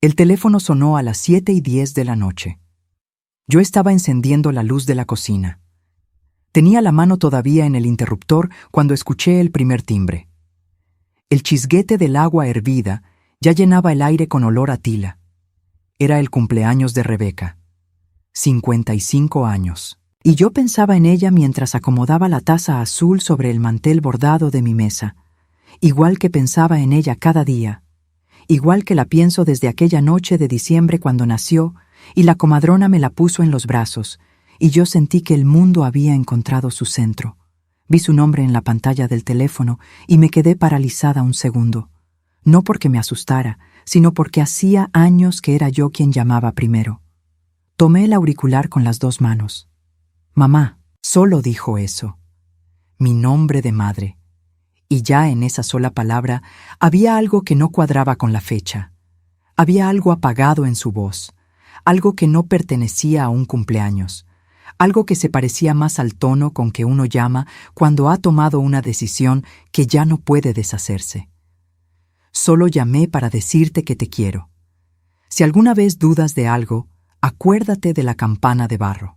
El teléfono sonó a las 7:10 de la noche. Yo estaba encendiendo la luz de la cocina. Tenía la mano todavía en el interruptor cuando escuché el primer timbre. El chisguete del agua hervida ya llenaba el aire con olor a tila. Era el cumpleaños de Rebeca. 55 años. Y yo pensaba en ella mientras acomodaba la taza azul sobre el mantel bordado de mi mesa, igual que pensaba en ella cada día, igual que la pienso desde aquella noche de diciembre cuando nació y la comadrona me la puso en los brazos, y yo sentí que el mundo había encontrado su centro. Vi su nombre en la pantalla del teléfono y me quedé paralizada un segundo, no porque me asustara, sino porque hacía años que era yo quien llamaba primero. Tomé el auricular con las 2 manos. Mamá, solo dijo eso. Mi nombre de madre. Y ya en esa sola palabra había algo que no cuadraba con la fecha. Había algo apagado en su voz, algo que no pertenecía a un cumpleaños, algo que se parecía más al tono con que uno llama cuando ha tomado una decisión que ya no puede deshacerse. Solo llamé para decirte que te quiero. Si alguna vez dudas de algo, acuérdate de la campana de barro.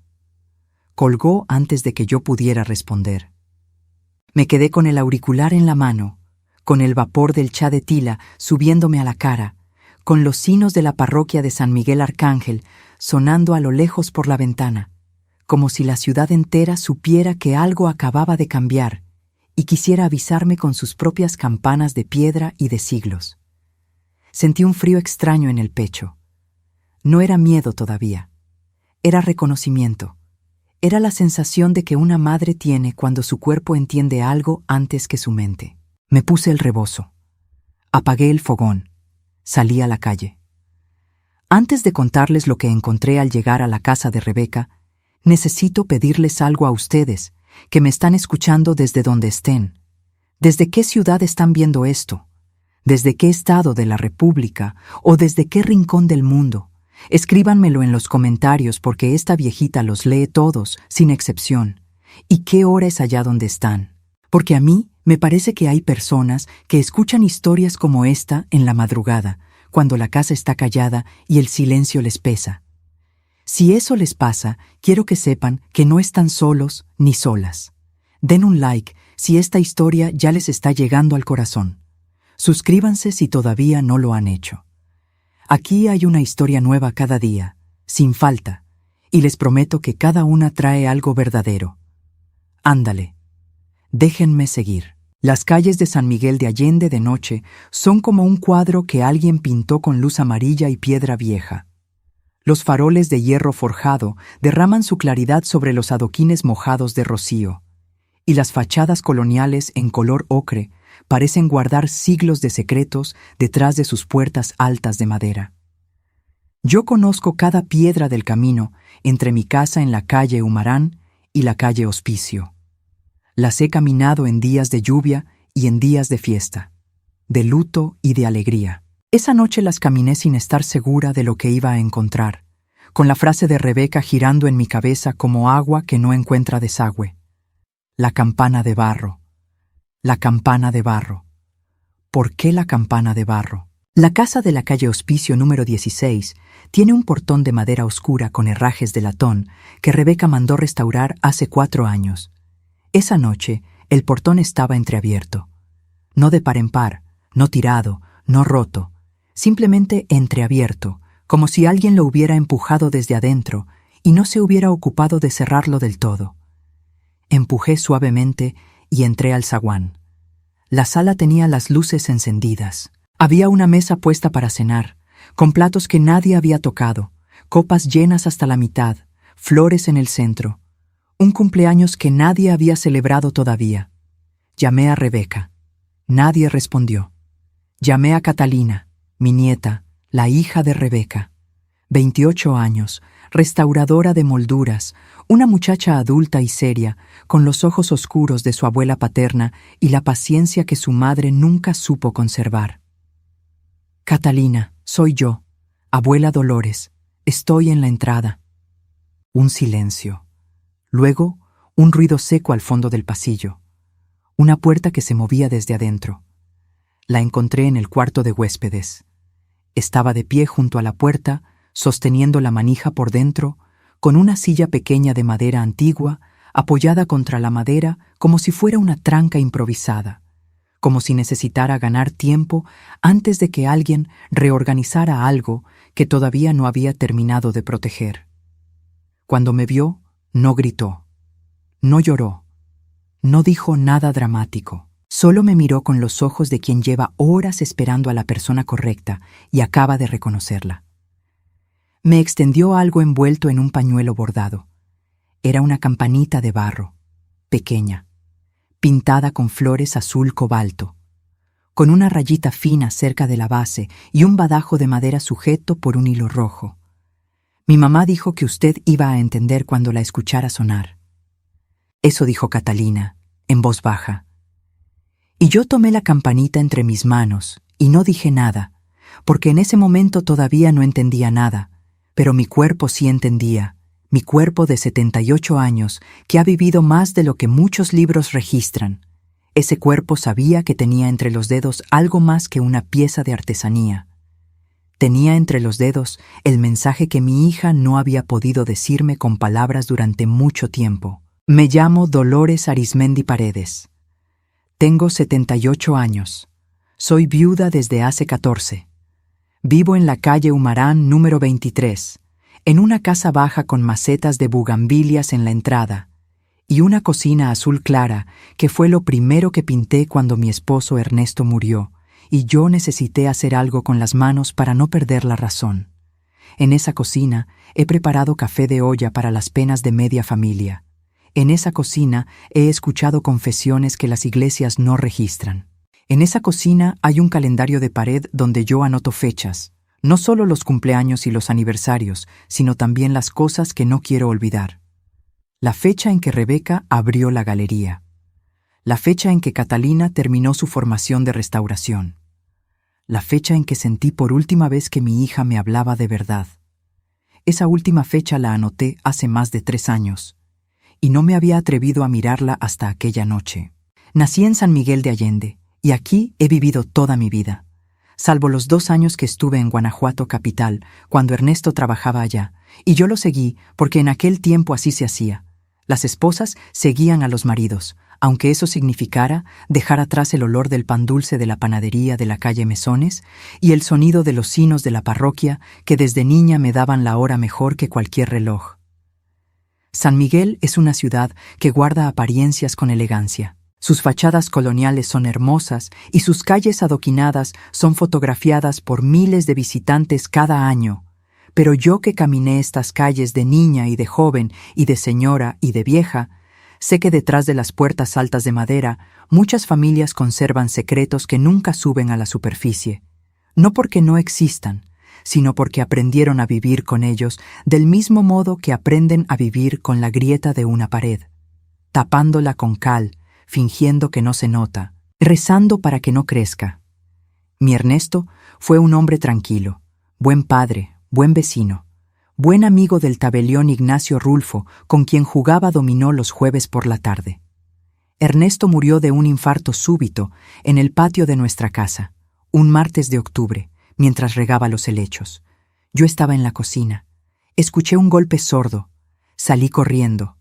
Colgó antes de que yo pudiera responder. Me quedé con el auricular en la mano, con el vapor del chá de tila subiéndome a la cara, con los sinos de la parroquia de San Miguel Arcángel sonando a lo lejos por la ventana, como si la ciudad entera supiera que algo acababa de cambiar y quisiera avisarme con sus propias campanas de piedra y de siglos. Sentí un frío extraño en el pecho. No era miedo todavía, era reconocimiento. Era la sensación de que una madre tiene cuando su cuerpo entiende algo antes que su mente. Me puse el rebozo. Apagué el fogón. Salí a la calle. Antes de contarles lo que encontré al llegar a la casa de Rebeca, necesito pedirles algo a ustedes, que me están escuchando desde donde estén. ¿Desde qué ciudad están viendo esto? ¿Desde qué estado de la República o desde qué rincón del mundo? Escríbanmelo en los comentarios porque esta viejita los lee todos, sin excepción. ¿Y qué hora es allá donde están? Porque a mí me parece que hay personas que escuchan historias como esta en la madrugada, cuando la casa está callada y el silencio les pesa. Si eso les pasa, quiero que sepan que no están solos ni solas. Den un like si esta historia ya les está llegando al corazón. Suscríbanse si todavía no lo han hecho. Aquí hay una historia nueva cada día, sin falta, y les prometo que cada una trae algo verdadero. Ándale. Déjenme seguir. Las calles de San Miguel de Allende de noche son como un cuadro que alguien pintó con luz amarilla y piedra vieja. Los faroles de hierro forjado derraman su claridad sobre los adoquines mojados de rocío, y las fachadas coloniales en color ocre parecen guardar siglos de secretos detrás de sus puertas altas de madera. Yo conozco cada piedra del camino entre mi casa en la calle Humarán y la calle Hospicio. Las he caminado en días de lluvia y en días de fiesta, de luto y de alegría. Esa noche las caminé sin estar segura de lo que iba a encontrar, con la frase de Rebeca girando en mi cabeza como agua que no encuentra desagüe. La campana de barro. La campana de barro. ¿Por qué la campana de barro? La casa de la calle Hospicio número 16 tiene un portón de madera oscura con herrajes de latón que Rebeca mandó restaurar hace 4 años. Esa noche, el portón estaba entreabierto. No de par en par, no tirado, no roto, simplemente entreabierto, como si alguien lo hubiera empujado desde adentro y no se hubiera ocupado de cerrarlo del todo. Empujé suavemente y entré al zaguán. La sala tenía las luces encendidas. Había una mesa puesta para cenar, con platos que nadie había tocado, copas llenas hasta la mitad, flores en el centro. Un cumpleaños que nadie había celebrado todavía. Llamé a Rebeca. Nadie respondió. Llamé a Catalina, mi nieta, la hija de Rebeca. 28 años, restauradora de molduras, una muchacha adulta y seria, con los ojos oscuros de su abuela paterna y la paciencia que su madre nunca supo conservar. Catalina, soy yo, abuela Dolores, estoy en la entrada. Un silencio. Luego, un ruido seco al fondo del pasillo. Una puerta que se movía desde adentro. La encontré en el cuarto de huéspedes. Estaba de pie junto a la puerta, sosteniendo la manija por dentro, con una silla pequeña de madera antigua, apoyada contra la madera como si fuera una tranca improvisada, como si necesitara ganar tiempo antes de que alguien reorganizara algo que todavía no había terminado de proteger. Cuando me vio, no gritó, no lloró, no dijo nada dramático. Solo me miró con los ojos de quien lleva horas esperando a la persona correcta y acaba de reconocerla. Me extendió algo envuelto en un pañuelo bordado. Era una campanita de barro, pequeña, pintada con flores azul cobalto, con una rayita fina cerca de la base y un badajo de madera sujeto por un hilo rojo. Mi mamá dijo que usted iba a entender cuando la escuchara sonar. Eso dijo Catalina, en voz baja. Y yo tomé la campanita entre mis manos y no dije nada, porque en ese momento todavía no entendía nada, pero mi cuerpo sí entendía, mi cuerpo de 78 años que ha vivido más de lo que muchos libros registran. Ese cuerpo sabía que tenía entre los dedos algo más que una pieza de artesanía. Tenía entre los dedos el mensaje que mi hija no había podido decirme con palabras durante mucho tiempo. Me llamo Dolores Arizmendi Paredes. Tengo 78 años. Soy viuda desde hace 14. Vivo en la calle Humarán número 23, en una casa baja con macetas de bugambilias en la entrada y una cocina azul clara que fue lo primero que pinté cuando mi esposo Ernesto murió y yo necesité hacer algo con las manos para no perder la razón. En esa cocina he preparado café de olla para las penas de media familia. En esa cocina he escuchado confesiones que las iglesias no registran. En esa cocina hay un calendario de pared donde yo anoto fechas, no solo los cumpleaños y los aniversarios, sino también las cosas que no quiero olvidar. La fecha en que Rebeca abrió la galería. La fecha en que Catalina terminó su formación de restauración. La fecha en que sentí por última vez que mi hija me hablaba de verdad. Esa última fecha la anoté hace más de 3 años. Y no me había atrevido a mirarla hasta aquella noche. Nací en San Miguel de Allende, y aquí he vivido toda mi vida, salvo los 2 años que estuve en Guanajuato capital, cuando Ernesto trabajaba allá, y yo lo seguí porque en aquel tiempo así se hacía. Las esposas seguían a los maridos, aunque eso significara dejar atrás el olor del pan dulce de la panadería de la calle Mesones y el sonido de los sinos de la parroquia que desde niña me daban la hora mejor que cualquier reloj. San Miguel es una ciudad que guarda apariencias con elegancia. Sus fachadas coloniales son hermosas y sus calles adoquinadas son fotografiadas por miles de visitantes cada año. Pero yo que caminé estas calles de niña y de joven y de señora y de vieja, sé que detrás de las puertas altas de madera muchas familias conservan secretos que nunca suben a la superficie. No porque no existan, sino porque aprendieron a vivir con ellos del mismo modo que aprenden a vivir con la grieta de una pared, tapándola con cal, fingiendo que no se nota, rezando para que no crezca. Mi Ernesto fue un hombre tranquilo, buen padre, buen vecino, buen amigo del tabelión Ignacio Rulfo, con quien jugaba dominó los jueves por la tarde. Ernesto murió de un infarto súbito en el patio de nuestra casa, un martes de octubre, mientras regaba los helechos. Yo estaba en la cocina. Escuché un golpe sordo. Salí corriendo.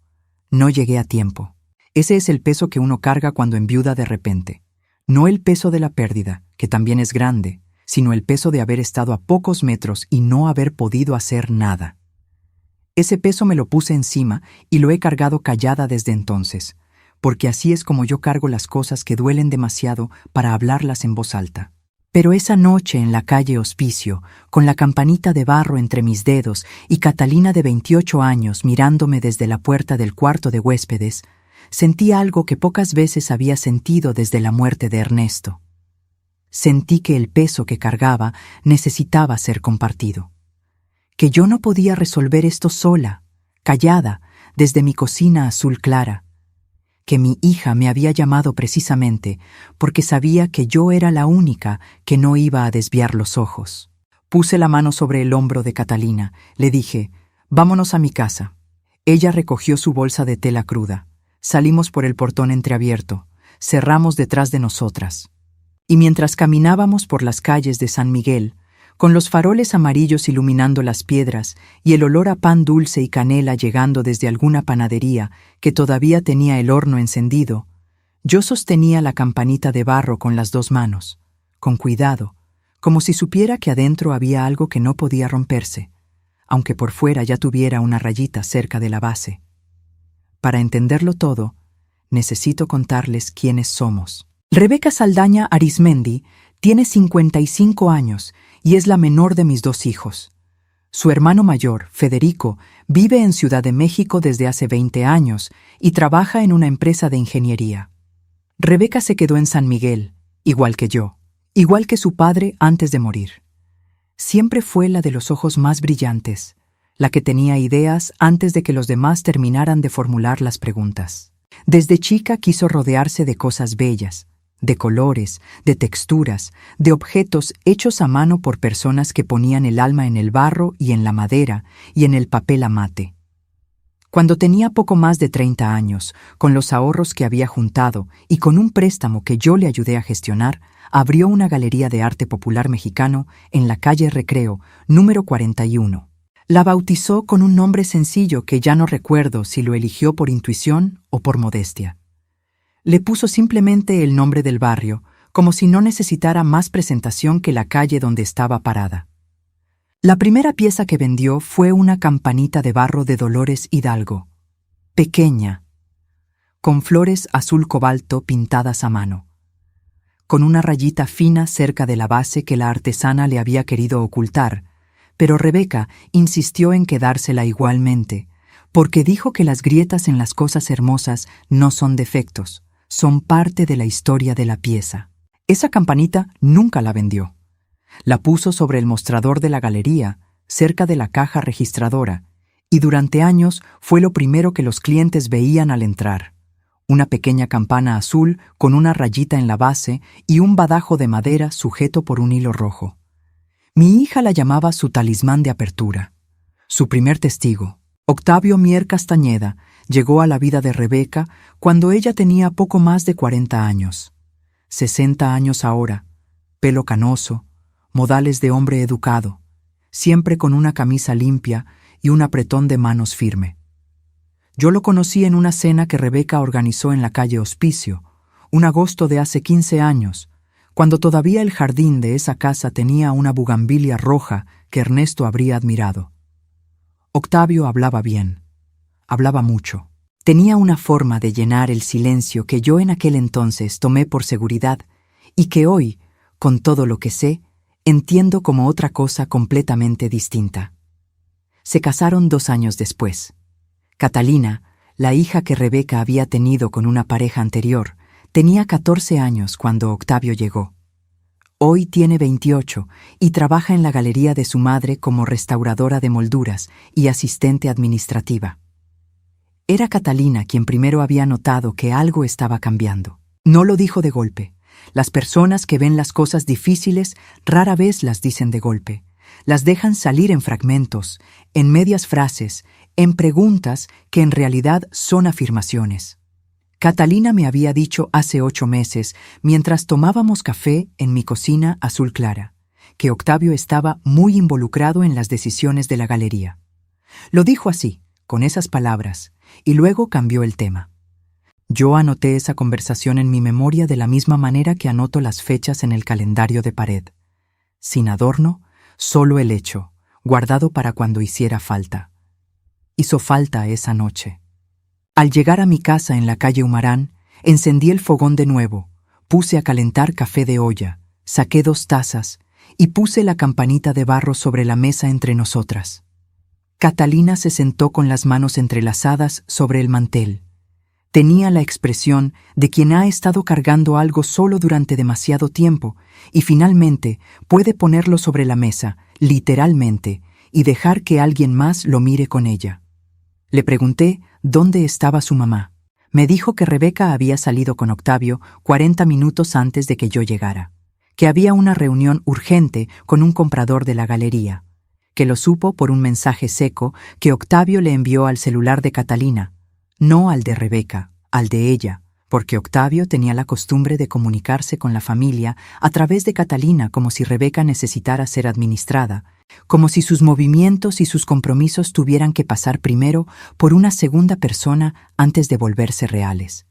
No llegué a tiempo. Ese es el peso que uno carga cuando enviuda de repente. No el peso de la pérdida, que también es grande, sino el peso de haber estado a pocos metros y no haber podido hacer nada. Ese peso me lo puse encima y lo he cargado callada desde entonces, porque así es como yo cargo las cosas que duelen demasiado para hablarlas en voz alta. Pero esa noche en la calle Hospicio, con la campanita de barro entre mis dedos y Catalina de 28 años mirándome desde la puerta del cuarto de huéspedes, sentí algo que pocas veces había sentido desde la muerte de Ernesto. Sentí que el peso que cargaba necesitaba ser compartido. Que yo no podía resolver esto sola, callada, desde mi cocina azul clara. Que mi hija me había llamado precisamente porque sabía que yo era la única que no iba a desviar los ojos. Puse la mano sobre el hombro de Catalina. Le dije, «Vámonos a mi casa». Ella recogió su bolsa de tela cruda. Salimos por el portón entreabierto. Cerramos detrás de nosotras. Y mientras caminábamos por las calles de San Miguel, con los faroles amarillos iluminando las piedras y el olor a pan dulce y canela llegando desde alguna panadería que todavía tenía el horno encendido, yo sostenía la campanita de barro con las dos manos, con cuidado, como si supiera que adentro había algo que no podía romperse, aunque por fuera ya tuviera una rayita cerca de la base. Para entenderlo todo, necesito contarles quiénes somos. Rebeca Saldaña Arizmendi tiene 55 años y es la menor de mis dos hijos. Su hermano mayor, Federico, vive en Ciudad de México desde hace 20 años y trabaja en una empresa de ingeniería. Rebeca se quedó en San Miguel, igual que yo, igual que su padre antes de morir. Siempre fue la de los ojos más brillantes, la que tenía ideas antes de que los demás terminaran de formular las preguntas. Desde chica quiso rodearse de cosas bellas, de colores, de texturas, de objetos hechos a mano por personas que ponían el alma en el barro y en la madera y en el papel amate. Cuando tenía poco más de 30 años, con los ahorros que había juntado y con un préstamo que yo le ayudé a gestionar, abrió una galería de arte popular mexicano en la calle Recreo, número 41. La bautizó con un nombre sencillo que ya no recuerdo si lo eligió por intuición o por modestia. Le puso simplemente el nombre del barrio, como si no necesitara más presentación que la calle donde estaba parada. La primera pieza que vendió fue una campanita de barro de Dolores Hidalgo, pequeña, con flores azul cobalto pintadas a mano, con una rayita fina cerca de la base que la artesana le había querido ocultar, pero Rebeca insistió en quedársela igualmente, porque dijo que las grietas en las cosas hermosas no son defectos, son parte de la historia de la pieza. Esa campanita nunca la vendió. La puso sobre el mostrador de la galería, cerca de la caja registradora, y durante años fue lo primero que los clientes veían al entrar. Una pequeña campana azul con una rayita en la base y un badajo de madera sujeto por un hilo rojo. Mi hija la llamaba su talismán de apertura. Su primer testigo, Octavio Mier Castañeda, llegó a la vida de Rebeca cuando ella tenía poco más de 40 años. 60 años ahora, pelo canoso, modales de hombre educado, siempre con una camisa limpia y un apretón de manos firme. Yo lo conocí en una cena que Rebeca organizó en la calle Hospicio, un agosto de hace 15 años, cuando todavía el jardín de esa casa tenía una bugambilia roja que Ernesto habría admirado. Octavio hablaba bien, hablaba mucho. Tenía una forma de llenar el silencio que yo en aquel entonces tomé por seguridad y que hoy, con todo lo que sé, entiendo como otra cosa completamente distinta. Se casaron 2 años después. Catalina, la hija que Rebeca había tenido con una pareja anterior, tenía 14 años cuando Octavio llegó. Hoy tiene 28 y trabaja en la galería de su madre como restauradora de molduras y asistente administrativa. Era Catalina quien primero había notado que algo estaba cambiando. No lo dijo de golpe. Las personas que ven las cosas difíciles rara vez las dicen de golpe. Las dejan salir en fragmentos, en medias frases, en preguntas que en realidad son afirmaciones. Catalina me había dicho hace 8 meses, mientras tomábamos café en mi cocina azul clara, que Octavio estaba muy involucrado en las decisiones de la galería. Lo dijo así, con esas palabras, y luego cambió el tema. Yo anoté esa conversación en mi memoria de la misma manera que anoto las fechas en el calendario de pared. Sin adorno, solo el hecho, guardado para cuando hiciera falta. Hizo falta esa noche. Al llegar a mi casa en la calle Humarán, encendí el fogón de nuevo, puse a calentar café de olla, saqué 2 tazas y puse la campanita de barro sobre la mesa entre nosotras. Catalina se sentó con las manos entrelazadas sobre el mantel. Tenía la expresión de quien ha estado cargando algo solo durante demasiado tiempo y finalmente puede ponerlo sobre la mesa, literalmente, y dejar que alguien más lo mire con ella. Le pregunté dónde estaba su mamá. Me dijo que Rebeca había salido con Octavio 40 minutos antes de que yo llegara, que había una reunión urgente con un comprador de la galería, que lo supo por un mensaje seco que Octavio le envió al celular de Catalina, no al de Rebeca, al de ella, porque Octavio tenía la costumbre de comunicarse con la familia a través de Catalina como si Rebeca necesitara ser administrada, como si sus movimientos y sus compromisos tuvieran que pasar primero por una segunda persona antes de volverse reales.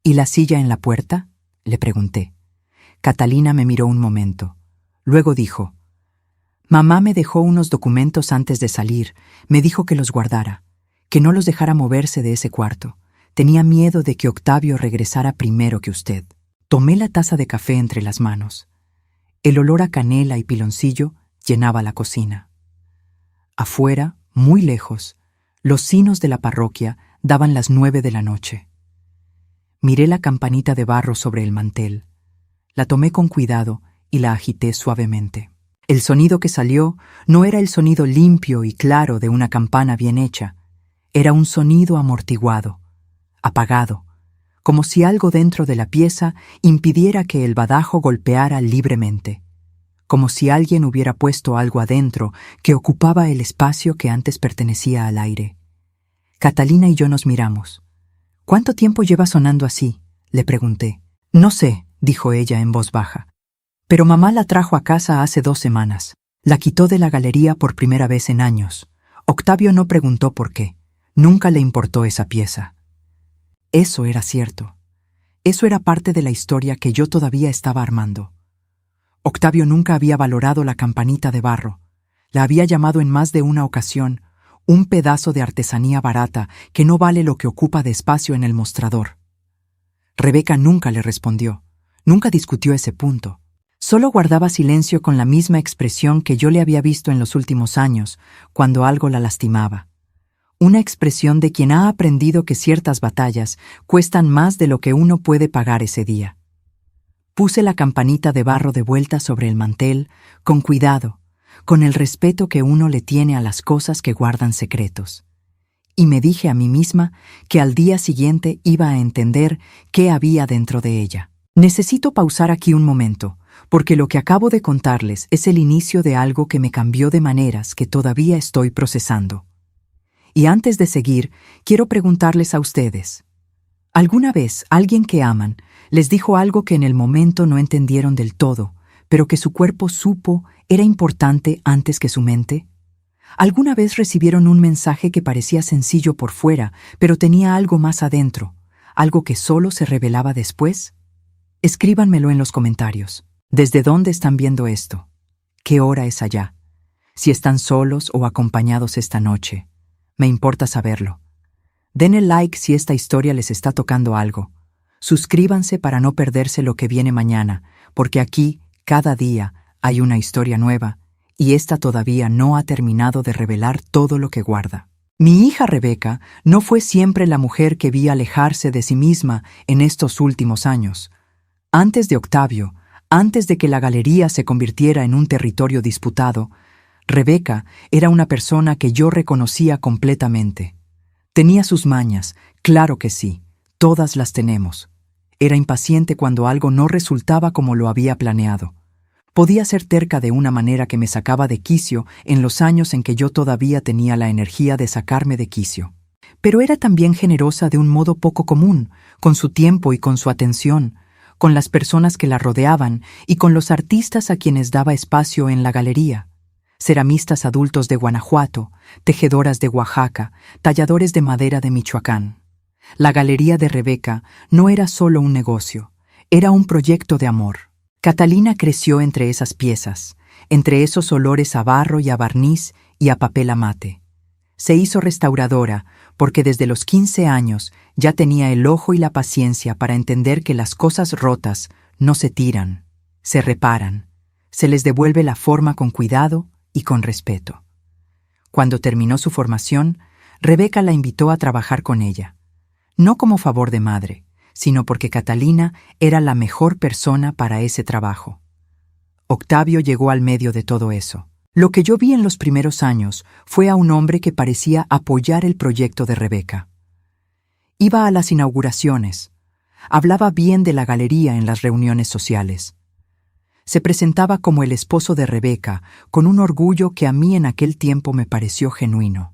¿Y la silla en la puerta?, le pregunté. Catalina me miró un momento. Luego dijo: «Mamá me dejó unos documentos antes de salir, me dijo que los guardara, que no los dejara moverse de ese cuarto. Tenía miedo de que Octavio regresara primero que usted». Tomé la taza de café entre las manos. El olor a canela y piloncillo llenaba la cocina. Afuera, muy lejos, los sinos de la parroquia daban las 9 de la noche. Miré la campanita de barro sobre el mantel. La tomé con cuidado y la agité suavemente. El sonido que salió no era el sonido limpio y claro de una campana bien hecha. Era un sonido amortiguado, apagado, como si algo dentro de la pieza impidiera que el badajo golpeara libremente, como si alguien hubiera puesto algo adentro que ocupaba el espacio que antes pertenecía al aire. Catalina y yo nos miramos. «¿Cuánto tiempo lleva sonando así?», le pregunté. «No sé», dijo ella en voz baja. «Pero mamá la trajo a casa hace 2 semanas. La quitó de la galería por primera vez en años. Octavio no preguntó por qué. Nunca le importó esa pieza». Eso era cierto. Eso era parte de la historia que yo todavía estaba armando. Octavio nunca había valorado la campanita de barro. La había llamado en más de una ocasión un pedazo de artesanía barata que no vale lo que ocupa de espacio en el mostrador. Rebeca nunca le respondió, nunca discutió ese punto. Solo guardaba silencio con la misma expresión que yo le había visto en los últimos años, cuando algo la lastimaba. Una expresión de quien ha aprendido que ciertas batallas cuestan más de lo que uno puede pagar ese día. Puse la campanita de barro de vuelta sobre el mantel, con cuidado, con el respeto que uno le tiene a las cosas que guardan secretos. Y me dije a mí misma que al día siguiente iba a entender qué había dentro de ella. Necesito pausar aquí un momento, porque lo que acabo de contarles es el inicio de algo que me cambió de maneras que todavía estoy procesando. Y antes de seguir, quiero preguntarles a ustedes: ¿alguna vez alguien que aman les dijo algo que en el momento no entendieron del todo, pero que su cuerpo supo era importante antes que su mente? ¿Alguna vez recibieron un mensaje que parecía sencillo por fuera, pero tenía algo más adentro, algo que solo se revelaba después? Escríbanmelo en los comentarios. ¿Desde dónde están viendo esto? ¿Qué hora es allá? Si están solos o acompañados esta noche. Me importa saberlo. Den el like si esta historia les está tocando algo. Suscríbanse para no perderse lo que viene mañana, porque aquí, cada día, hay una historia nueva, y esta todavía no ha terminado de revelar todo lo que guarda. Mi hija Rebeca no fue siempre la mujer que vi alejarse de sí misma en estos últimos años. Antes de Octavio, antes de que la galería se convirtiera en un territorio disputado, Rebeca era una persona que yo reconocía completamente. Tenía sus mañas, claro que sí, todas las tenemos. Era impaciente cuando algo no resultaba como lo había planeado. Podía ser terca de una manera que me sacaba de quicio en los años en que yo todavía tenía la energía de sacarme de quicio. Pero era también generosa de un modo poco común, con su tiempo y con su atención, con las personas que la rodeaban y con los artistas a quienes daba espacio en la galería. Ceramistas adultos de Guanajuato, tejedoras de Oaxaca, talladores de madera de Michoacán. La galería de Rebeca no era solo un negocio, era un proyecto de amor. Catalina creció entre esas piezas, entre esos olores a barro y a barniz y a papel amate. Se hizo restauradora porque desde los 15 años ya tenía el ojo y la paciencia para entender que las cosas rotas no se tiran, se reparan, se les devuelve la forma con cuidado y con respeto. Cuando terminó su formación, Rebeca la invitó a trabajar con ella, no como favor de madre, sino porque Catalina era la mejor persona para ese trabajo. Octavio llegó al medio de todo eso. Lo que yo vi en los primeros años fue a un hombre que parecía apoyar el proyecto de Rebeca. Iba a las inauguraciones, hablaba bien de la galería en las reuniones sociales. Se presentaba como el esposo de Rebeca, con un orgullo que a mí en aquel tiempo me pareció genuino.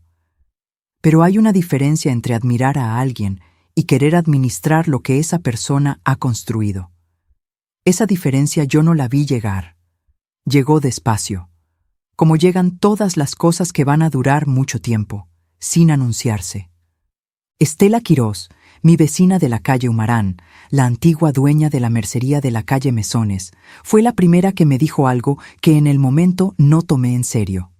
Pero hay una diferencia entre admirar a alguien y querer administrar lo que esa persona ha construido. Esa diferencia yo no la vi llegar. Llegó despacio, como llegan todas las cosas que van a durar mucho tiempo, sin anunciarse. Estela Quirós, mi vecina de la calle Humarán, la antigua dueña de la mercería de la calle Mesones, fue la primera que me dijo algo que en el momento no tomé en serio.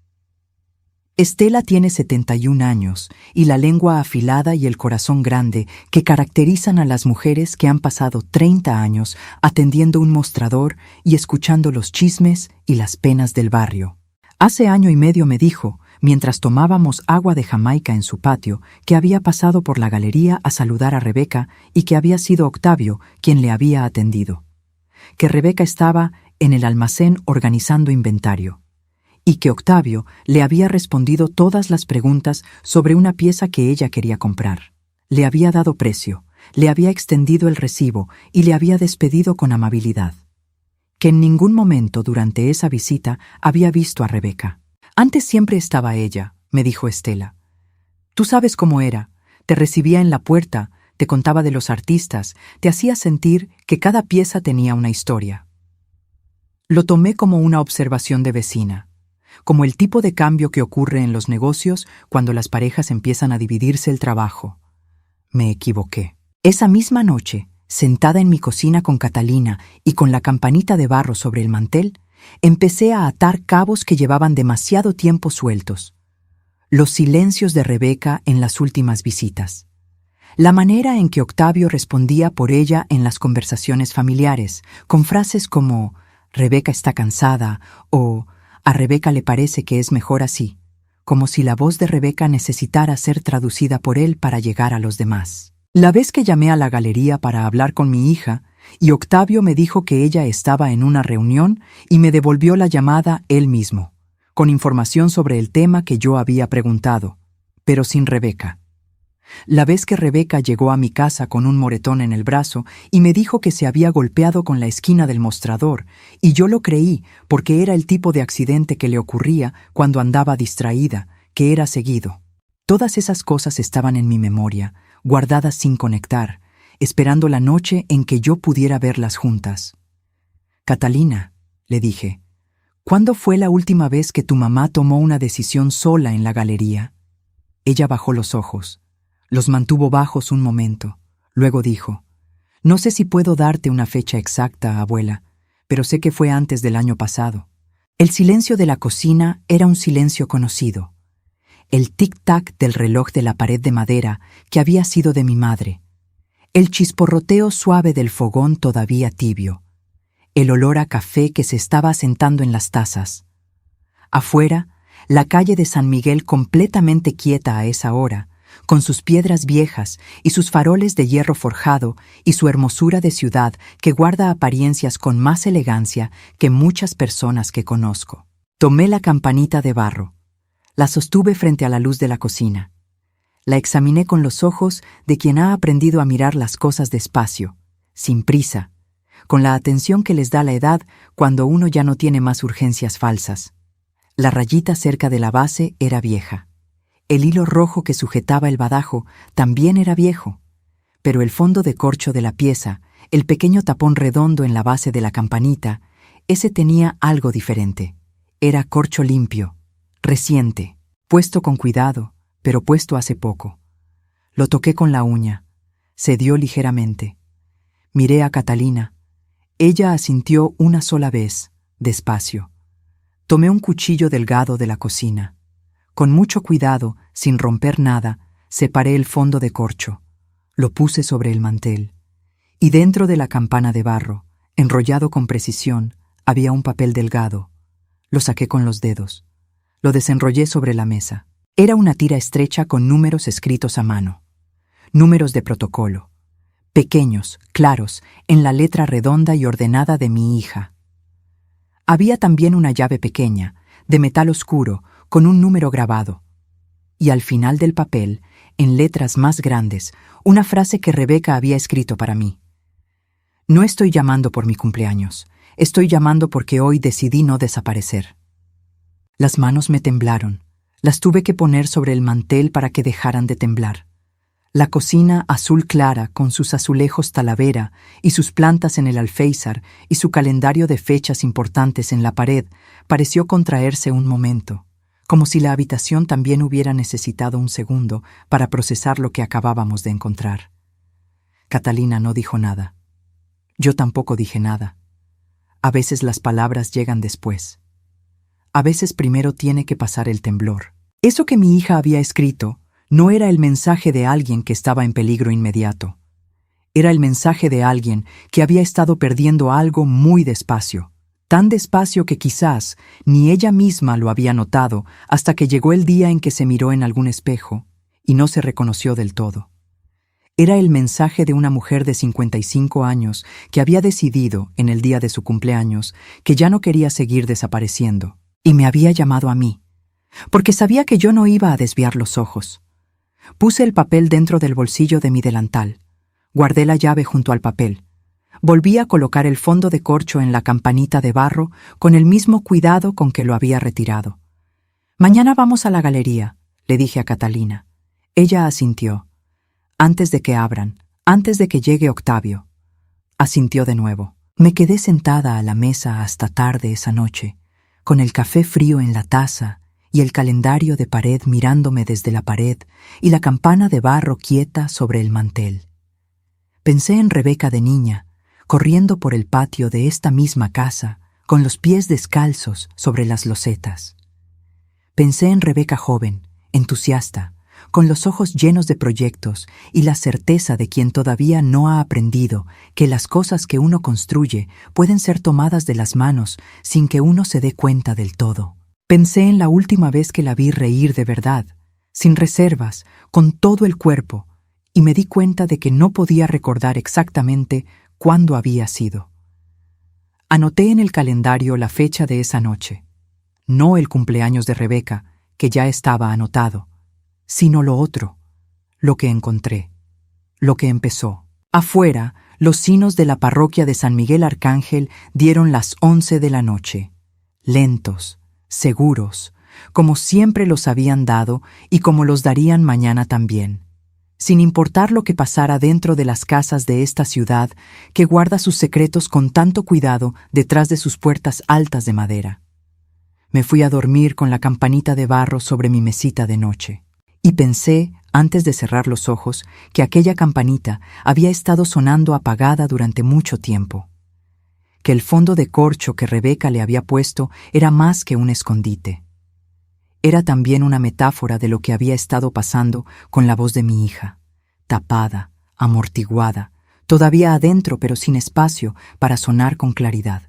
Estela tiene 71 años y la lengua afilada y el corazón grande que caracterizan a las mujeres que han pasado 30 años atendiendo un mostrador y escuchando los chismes y las penas del barrio. Hace año y medio me dijo, mientras tomábamos agua de Jamaica en su patio, que había pasado por la galería a saludar a Rebeca y que había sido Octavio quien le había atendido. Que Rebeca estaba en el almacén organizando inventario. Y que Octavio le había respondido todas las preguntas sobre una pieza que ella quería comprar. Le había dado precio, le había extendido el recibo y le había despedido con amabilidad. Que en ningún momento durante esa visita había visto a Rebeca. Antes siempre estaba ella, me dijo Estela. Tú sabes cómo era, te recibía en la puerta, te contaba de los artistas, te hacía sentir que cada pieza tenía una historia. Lo tomé como una observación de vecina, como el tipo de cambio que ocurre en los negocios cuando las parejas empiezan a dividirse el trabajo. Me equivoqué. Esa misma noche, sentada en mi cocina con Catalina y con la campanita de barro sobre el mantel, empecé a atar cabos que llevaban demasiado tiempo sueltos. Los silencios de Rebeca en las últimas visitas. La manera en que Octavio respondía por ella en las conversaciones familiares, con frases como «Rebeca está cansada» o «A Rebeca le parece que es mejor así», como si la voz de Rebeca necesitara ser traducida por él para llegar a los demás. La vez que llamé a la galería para hablar con mi hija, y Octavio me dijo que ella estaba en una reunión y me devolvió la llamada él mismo, con información sobre el tema que yo había preguntado, pero sin Rebeca. La vez que Rebeca llegó a mi casa con un moretón en el brazo y me dijo que se había golpeado con la esquina del mostrador, y yo lo creí porque era el tipo de accidente que le ocurría cuando andaba distraída, que era seguido. Todas esas cosas estaban en mi memoria, guardadas sin conectar, esperando la noche en que yo pudiera verlas juntas. «Catalina», le dije, «¿cuándo fue la última vez que tu mamá tomó una decisión sola en la galería?» Ella bajó los ojos. Los mantuvo bajos un momento. Luego dijo, «No sé si puedo darte una fecha exacta, abuela, pero sé que fue antes del año pasado». El silencio de la cocina era un silencio conocido. El tic-tac del reloj de la pared de madera que había sido de mi madre. El chisporroteo suave del fogón todavía tibio. El olor a café que se estaba asentando en las tazas. Afuera, la calle de San Miguel completamente quieta a esa hora, con sus piedras viejas y sus faroles de hierro forjado y su hermosura de ciudad que guarda apariencias con más elegancia que muchas personas que conozco. Tomé la campanita de barro. La sostuve frente a la luz de la cocina. La examiné con los ojos de quien ha aprendido a mirar las cosas despacio, sin prisa, con la atención que les da la edad cuando uno ya no tiene más urgencias falsas. La rayita cerca de la base era vieja. El hilo rojo que sujetaba el badajo también era viejo, pero el fondo de corcho de la pieza, el pequeño tapón redondo en la base de la campanita, ese tenía algo diferente. Era corcho limpio, reciente, puesto con cuidado, pero puesto hace poco. Lo toqué con la uña. Cedió ligeramente. Miré a Catalina. Ella asintió una sola vez, despacio. Tomé un cuchillo delgado de la cocina. Con mucho cuidado, sin romper nada, separé el fondo de corcho. Lo puse sobre el mantel. Y dentro de la campana de barro, enrollado con precisión, había un papel delgado. Lo saqué con los dedos. Lo desenrollé sobre la mesa. Era una tira estrecha con números escritos a mano. Números de protocolo. Pequeños, claros, en la letra redonda y ordenada de mi hija. Había también una llave pequeña, de metal oscuro, con un número grabado. Y al final del papel, en letras más grandes, una frase que Rebeca había escrito para mí. «No estoy llamando por mi cumpleaños. Estoy llamando porque hoy decidí no desaparecer». Las manos me temblaron. Las tuve que poner sobre el mantel para que dejaran de temblar. La cocina azul clara, con sus azulejos talavera y sus plantas en el alféizar y su calendario de fechas importantes en la pared, pareció contraerse un momento, como si la habitación también hubiera necesitado un segundo para procesar lo que acabábamos de encontrar. Catalina no dijo nada. Yo tampoco dije nada. A veces las palabras llegan después. A veces primero tiene que pasar el temblor. Eso que mi hija había escrito no era el mensaje de alguien que estaba en peligro inmediato. Era el mensaje de alguien que había estado perdiendo algo muy despacio, tan despacio que quizás ni ella misma lo había notado hasta que llegó el día en que se miró en algún espejo y no se reconoció del todo. Era el mensaje de una mujer de 55 años que había decidido, en el día de su cumpleaños, que ya no quería seguir desapareciendo, y me había llamado a mí, porque sabía que yo no iba a desviar los ojos. Puse el papel dentro del bolsillo de mi delantal. Guardé la llave junto al papel. Volví a colocar el fondo de corcho en la campanita de barro con el mismo cuidado con que lo había retirado. «Mañana vamos a la galería», le dije a Catalina. Ella asintió. «Antes de que abran, antes de que llegue Octavio». Asintió de nuevo. Me quedé sentada a la mesa hasta tarde esa noche, con el café frío en la taza y el calendario de pared mirándome desde la pared y la campana de barro quieta sobre el mantel. Pensé en Rebeca de niña, corriendo por el patio de esta misma casa, con los pies descalzos sobre las losetas. Pensé en Rebeca joven, entusiasta, con los ojos llenos de proyectos y la certeza de quien todavía no ha aprendido que las cosas que uno construye pueden ser tomadas de las manos sin que uno se dé cuenta del todo. Pensé en la última vez que la vi reír de verdad, sin reservas, con todo el cuerpo, y me di cuenta de que no podía recordar exactamente cuándo había sido. Anoté en el calendario la fecha de esa noche, no el cumpleaños de Rebeca, que ya estaba anotado, sino lo otro, lo que encontré, lo que empezó. Afuera, los sinos de la parroquia de San Miguel Arcángel dieron las 11 de la noche, lentos, seguros, como siempre los habían dado y como los darían mañana también, sin importar lo que pasara dentro de las casas de esta ciudad que guarda sus secretos con tanto cuidado detrás de sus puertas altas de madera. Me fui a dormir con la campanita de barro sobre mi mesita de noche, y pensé, antes de cerrar los ojos, que aquella campanita había estado sonando apagada durante mucho tiempo, que el fondo de corcho que Rebeca le había puesto era más que un escondite. Era también una metáfora de lo que había estado pasando con la voz de mi hija, tapada, amortiguada, todavía adentro pero sin espacio para sonar con claridad.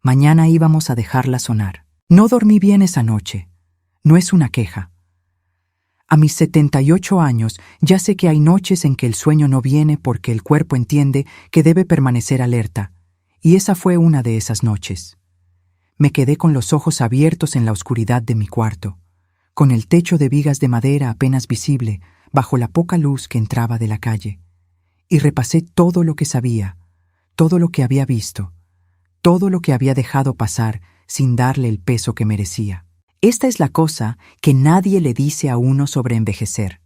Mañana íbamos a dejarla sonar. No dormí bien esa noche. No es una queja. A mis 78 años ya sé que hay noches en que el sueño no viene porque el cuerpo entiende que debe permanecer alerta, y esa fue una de esas noches. Me quedé con los ojos abiertos en la oscuridad de mi cuarto, con el techo de vigas de madera apenas visible bajo la poca luz que entraba de la calle, y repasé todo lo que sabía, todo lo que había visto, todo lo que había dejado pasar sin darle el peso que merecía. Esta es la cosa que nadie le dice a uno sobre envejecer,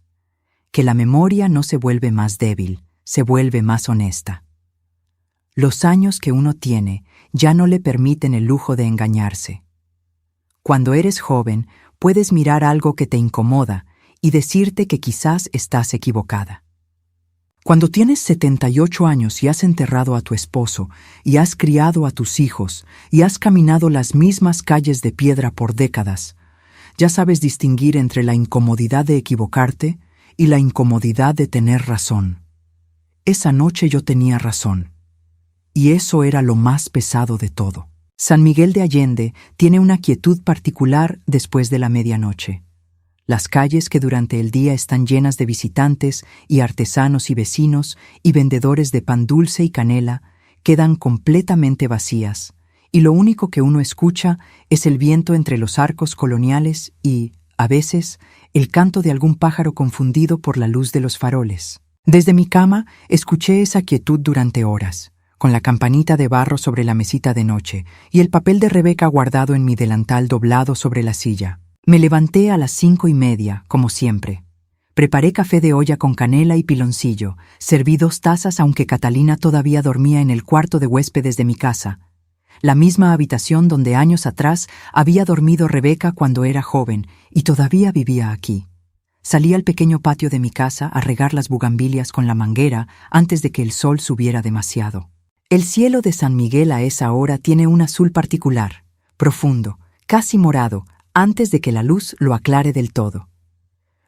que la memoria no se vuelve más débil, se vuelve más honesta. Los años que uno tiene ya no le permiten el lujo de engañarse. Cuando eres joven, puedes mirar algo que te incomoda y decirte que quizás estás equivocada. Cuando tienes 78 años y has enterrado a tu esposo, y has criado a tus hijos, y has caminado las mismas calles de piedra por décadas, ya sabes distinguir entre la incomodidad de equivocarte y la incomodidad de tener razón. Esa noche yo tenía razón. Y eso era lo más pesado de todo. San Miguel de Allende tiene una quietud particular después de la medianoche. Las calles que durante el día están llenas de visitantes y artesanos y vecinos y vendedores de pan dulce y canela quedan completamente vacías, y lo único que uno escucha es el viento entre los arcos coloniales y, a veces, el canto de algún pájaro confundido por la luz de los faroles. Desde mi cama escuché esa quietud durante horas, con la campanita de barro sobre la mesita de noche y el papel de Rebeca guardado en mi delantal doblado sobre la silla. Me levanté a las 5:30, como siempre. Preparé café de olla con canela y piloncillo, serví 2 tazas aunque Catalina todavía dormía en el cuarto de huéspedes de mi casa, la misma habitación donde años atrás había dormido Rebeca cuando era joven y todavía vivía aquí. Salí al pequeño patio de mi casa a regar las bugambilias con la manguera antes de que el sol subiera demasiado. El cielo de San Miguel a esa hora tiene un azul particular, profundo, casi morado, antes de que la luz lo aclare del todo.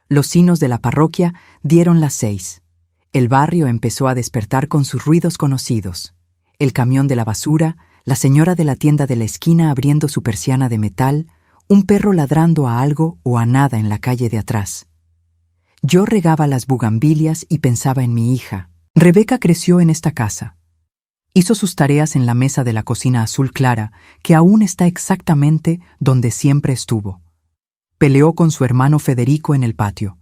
Los sinos de la parroquia dieron las 6. El barrio empezó a despertar con sus ruidos conocidos. El camión de la basura, la señora de la tienda de la esquina abriendo su persiana de metal, un perro ladrando a algo o a nada en la calle de atrás. Yo regaba las bugambilias y pensaba en mi hija. Rebeca creció en esta casa. Hizo sus tareas en la mesa de la cocina azul clara, que aún está exactamente donde siempre estuvo. Peleó con su hermano Federico en el patio.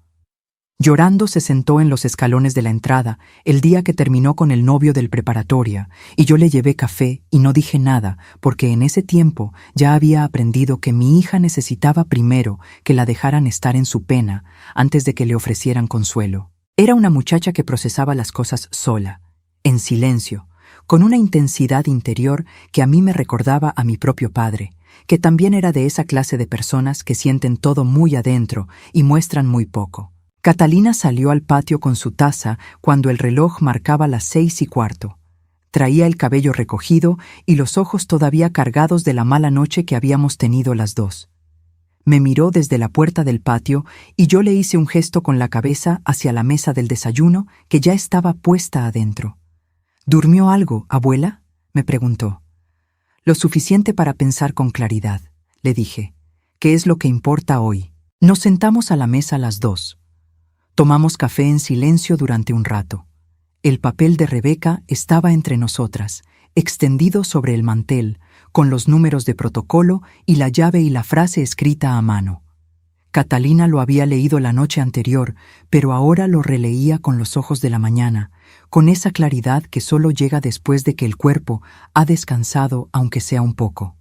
Llorando se sentó en los escalones de la entrada el día que terminó con el novio del preparatoria, y yo le llevé café y no dije nada porque en ese tiempo ya había aprendido que mi hija necesitaba primero que la dejaran estar en su pena antes de que le ofrecieran consuelo. Era una muchacha que procesaba las cosas sola, en silencio, con una intensidad interior que a mí me recordaba a mi propio padre, que también era de esa clase de personas que sienten todo muy adentro y muestran muy poco. Catalina salió al patio con su taza cuando el reloj marcaba las 6:15. Traía el cabello recogido y los ojos todavía cargados de la mala noche que habíamos tenido las dos. Me miró desde la puerta del patio y yo le hice un gesto con la cabeza hacia la mesa del desayuno que ya estaba puesta adentro. ¿Durmió algo, abuela?, me preguntó. Lo suficiente para pensar con claridad, le dije. ¿Qué es lo que importa hoy? Nos sentamos a la mesa las dos. Tomamos café en silencio durante un rato. El papel de Rebeca estaba entre nosotras, extendido sobre el mantel, con los números de protocolo y la llave y la frase escrita a mano. Catalina lo había leído la noche anterior, pero ahora lo releía con los ojos de la mañana, con esa claridad que solo llega después de que el cuerpo ha descansado aunque sea un poco.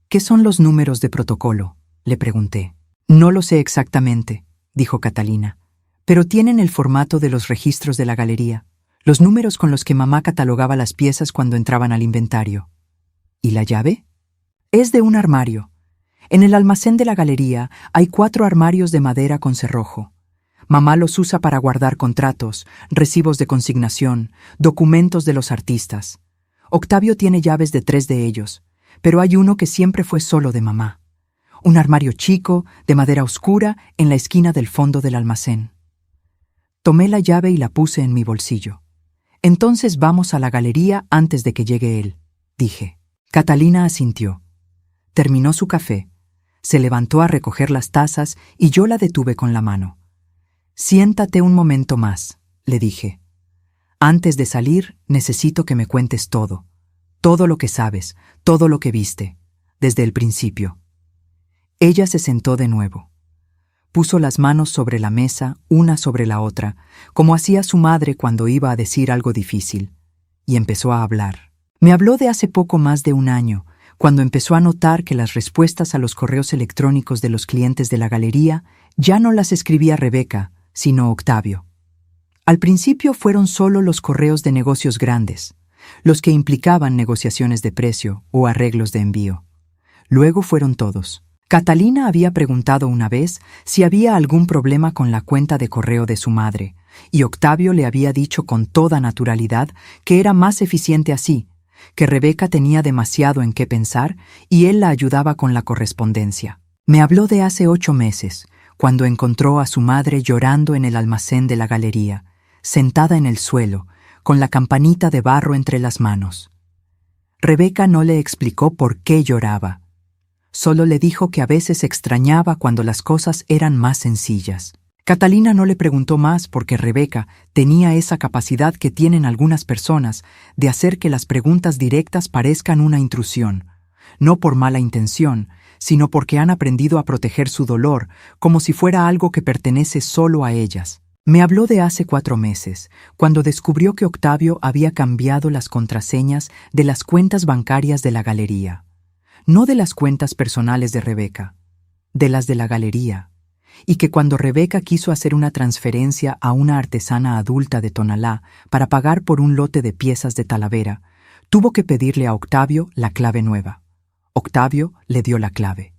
¿Qué son los números de protocolo?, le pregunté. No lo sé exactamente, dijo Catalina, pero tienen el formato de los registros de la galería, los números con los que mamá catalogaba las piezas cuando entraban al inventario. ¿Y la llave? Es de un armario. En el almacén de la galería hay 4 armarios de madera con cerrojo. Mamá los usa para guardar contratos, recibos de consignación, documentos de los artistas. Octavio tiene llaves de 3 de ellos, pero hay uno que siempre fue solo de mamá. Un armario chico, de madera oscura, en la esquina del fondo del almacén. Tomé la llave y la puse en mi bolsillo. Entonces vamos a la galería antes de que llegue él, dije. Catalina asintió. Terminó su café. Se levantó a recoger las tazas y yo la detuve con la mano. Siéntate un momento más, le dije. Antes de salir, necesito que me cuentes todo. Todo lo que sabes, todo lo que viste, desde el principio. Ella se sentó de nuevo. Puso las manos sobre la mesa, una sobre la otra, como hacía su madre cuando iba a decir algo difícil, y empezó a hablar. Me habló de hace poco más de un año, cuando empezó a notar que las respuestas a los correos electrónicos de los clientes de la galería ya no las escribía Rebeca, sino Octavio. Al principio fueron solo los correos de negocios grandes, los que implicaban negociaciones de precio o arreglos de envío. Luego fueron todos. Catalina había preguntado una vez si había algún problema con la cuenta de correo de su madre, y Octavio le había dicho con toda naturalidad que era más eficiente así, que Rebeca tenía demasiado en qué pensar y él la ayudaba con la correspondencia. Me habló de hace 8 meses, cuando encontró a su madre llorando en el almacén de la galería, sentada en el suelo, con la campanita de barro entre las manos. Rebeca no le explicó por qué lloraba. Solo le dijo que a veces extrañaba cuando las cosas eran más sencillas. Catalina no le preguntó más porque Rebeca tenía esa capacidad que tienen algunas personas de hacer que las preguntas directas parezcan una intrusión, no por mala intención, sino porque han aprendido a proteger su dolor como si fuera algo que pertenece solo a ellas. Me habló de hace 4 meses, cuando descubrió que Octavio había cambiado las contraseñas de las cuentas bancarias de la galería. No de las cuentas personales de Rebeca, de las de la galería, y que cuando Rebeca quiso hacer una transferencia a una artesana adulta de Tonalá para pagar por un lote de piezas de Talavera, tuvo que pedirle a Octavio la clave nueva. Octavio le dio la clave.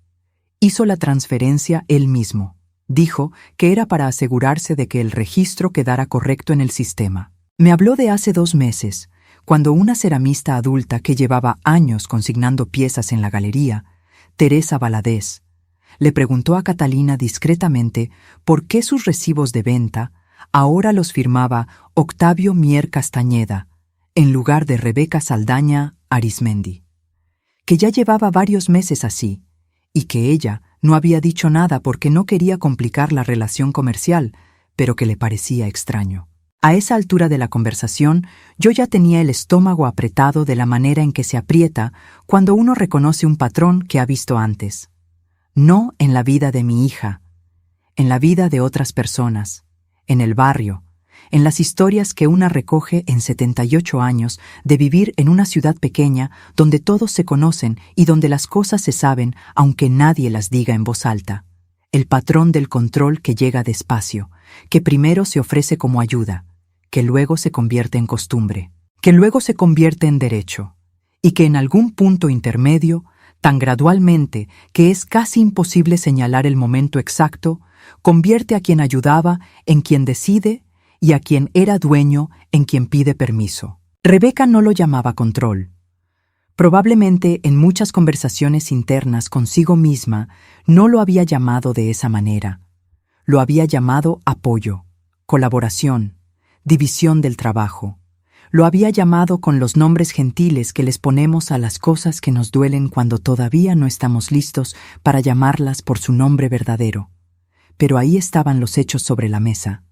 Hizo la transferencia él mismo. Dijo que era para asegurarse de que el registro quedara correcto en el sistema. Me habló de hace 2 meses, cuando una ceramista adulta que llevaba años consignando piezas en la galería, Teresa Valadez, le preguntó a Catalina discretamente por qué sus recibos de venta ahora los firmaba Octavio Mier Castañeda, en lugar de Rebeca Saldaña Arismendi, que ya llevaba varios meses así, y que ella no había dicho nada porque no quería complicar la relación comercial, pero que le parecía extraño. A esa altura de la conversación, yo ya tenía el estómago apretado de la manera en que se aprieta cuando uno reconoce un patrón que ha visto antes. No en la vida de mi hija, en la vida de otras personas, en el barrio, en las historias que una recoge en 78 años de vivir en una ciudad pequeña donde todos se conocen y donde las cosas se saben aunque nadie las diga en voz alta. El patrón del control que llega despacio, que primero se ofrece como ayuda, que luego se convierte en costumbre, que luego se convierte en derecho, y que en algún punto intermedio, tan gradualmente que es casi imposible señalar el momento exacto, convierte a quien ayudaba en quien decide y a quien era dueño en quien pide permiso. Rebeca no lo llamaba control. Probablemente en muchas conversaciones internas consigo misma no lo había llamado de esa manera. Lo había llamado apoyo, colaboración, división del trabajo. Lo había llamado con los nombres gentiles que les ponemos a las cosas que nos duelen cuando todavía no estamos listos para llamarlas por su nombre verdadero. Pero ahí estaban los hechos sobre la mesa,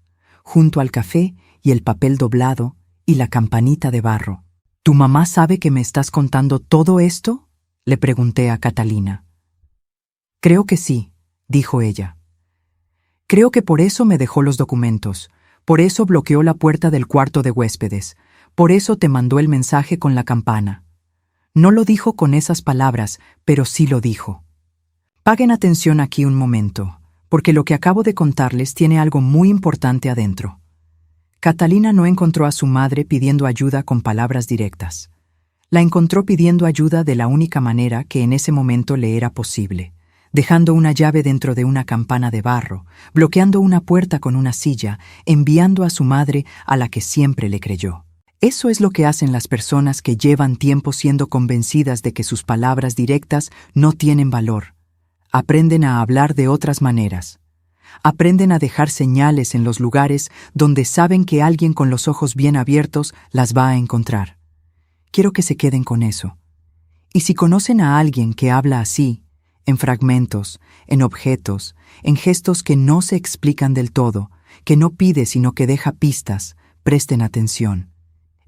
junto al café y el papel doblado y la campanita de barro. ¿Tu mamá sabe que me estás contando todo esto?, le pregunté a Catalina. Creo que sí, dijo ella. Creo que por eso me dejó los documentos, por eso bloqueó la puerta del cuarto de huéspedes, por eso te mandó el mensaje con la campana. No lo dijo con esas palabras, pero sí lo dijo. Paguen atención aquí un momento, porque lo que acabo de contarles tiene algo muy importante adentro. Catalina no encontró a su madre pidiendo ayuda con palabras directas. La encontró pidiendo ayuda de la única manera que en ese momento le era posible, dejando una llave dentro de una campana de barro, bloqueando una puerta con una silla, enviando a su madre a la que siempre le creyó. Eso es lo que hacen las personas que llevan tiempo siendo convencidas de que sus palabras directas no tienen valor. Aprenden a hablar de otras maneras. Aprenden a dejar señales en los lugares donde saben que alguien con los ojos bien abiertos las va a encontrar. Quiero que se queden con eso. Y si conocen a alguien que habla así, en fragmentos, en objetos, en gestos que no se explican del todo, que no pide sino que deja pistas, presten atención.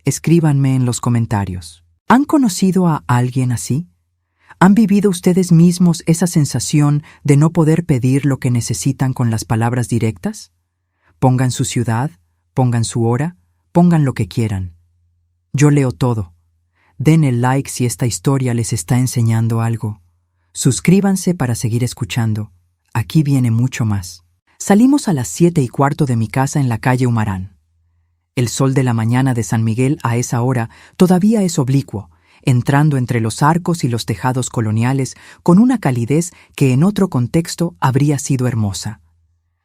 Escríbanme en los comentarios. ¿Han conocido a alguien así? ¿Han vivido ustedes mismos esa sensación de no poder pedir lo que necesitan con las palabras directas? Pongan su ciudad, pongan su hora, pongan lo que quieran. Yo leo todo. Den el like si esta historia les está enseñando algo. Suscríbanse para seguir escuchando. Aquí viene mucho más. Salimos a las 7:15 de mi casa en la calle Humarán. El sol de la mañana de San Miguel a esa hora todavía es oblicuo, entrando entre los arcos y los tejados coloniales con una calidez que en otro contexto habría sido hermosa.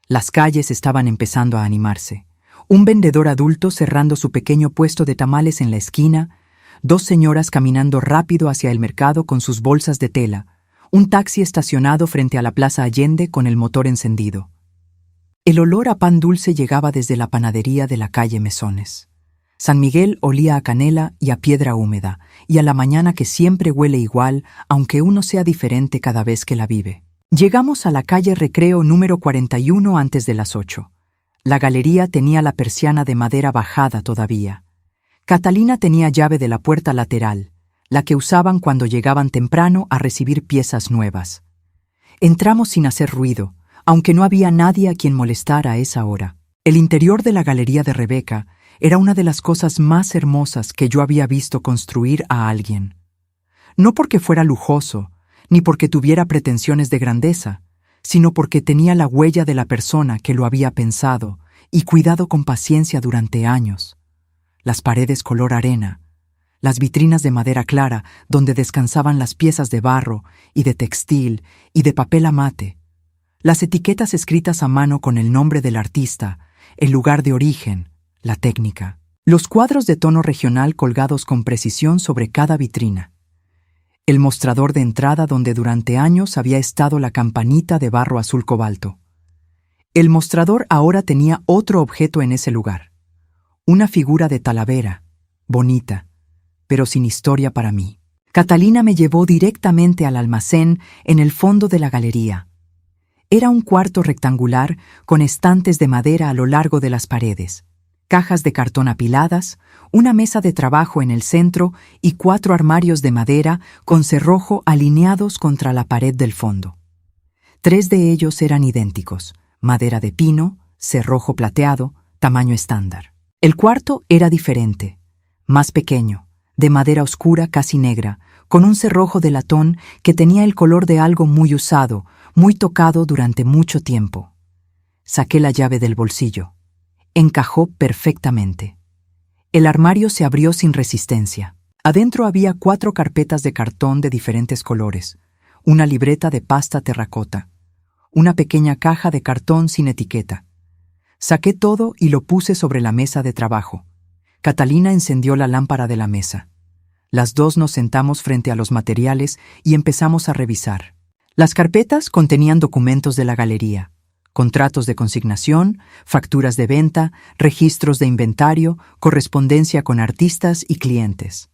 Las calles estaban empezando a animarse. Un vendedor adulto cerrando su pequeño puesto de tamales en la esquina, 2 señoras caminando rápido hacia el mercado con sus bolsas de tela, un taxi estacionado frente a la Plaza Allende con el motor encendido. El olor a pan dulce llegaba desde la panadería de la calle Mesones. San Miguel olía a canela y a piedra húmeda, y a la mañana que siempre huele igual, aunque uno sea diferente cada vez que la vive. Llegamos a la calle Recreo número 41 antes de las 8. La galería tenía la persiana de madera bajada todavía. Catalina tenía llave de la puerta lateral, la que usaban cuando llegaban temprano a recibir piezas nuevas. Entramos sin hacer ruido, aunque no había nadie a quien molestar a esa hora. El interior de la galería de Rebeca era una de las cosas más hermosas que yo había visto construir a alguien. No porque fuera lujoso, ni porque tuviera pretensiones de grandeza, sino porque tenía la huella de la persona que lo había pensado y cuidado con paciencia durante años. Las paredes color arena, las vitrinas de madera clara donde descansaban las piezas de barro y de textil y de papel amate, las etiquetas escritas a mano con el nombre del artista, el lugar de origen, la técnica, los cuadros de tono regional colgados con precisión sobre cada vitrina, el mostrador de entrada donde durante años había estado la campanita de barro azul cobalto. El mostrador ahora tenía otro objeto en ese lugar, una figura de talavera, bonita, pero sin historia para mí. Catalina me llevó directamente al almacén en el fondo de la galería. Era un cuarto rectangular con estantes de madera a lo largo de las paredes, cajas de cartón apiladas, una mesa de trabajo en el centro y 4 armarios de madera con cerrojo alineados contra la pared del fondo. 3 de ellos eran idénticos, madera de pino, cerrojo plateado, tamaño estándar. El cuarto era diferente, más pequeño, de madera oscura casi negra, con un cerrojo de latón que tenía el color de algo muy usado, muy tocado durante mucho tiempo. Saqué la llave del bolsillo. Encajó perfectamente. El armario se abrió sin resistencia. Adentro había 4 carpetas de cartón de diferentes colores, una libreta de pasta terracota, una pequeña caja de cartón sin etiqueta. Saqué todo y lo puse sobre la mesa de trabajo. Catalina encendió la lámpara de la mesa. Las dos nos sentamos frente a los materiales y empezamos a revisar. Las carpetas contenían documentos de la galería, contratos de consignación, facturas de venta, registros de inventario, correspondencia con artistas y clientes.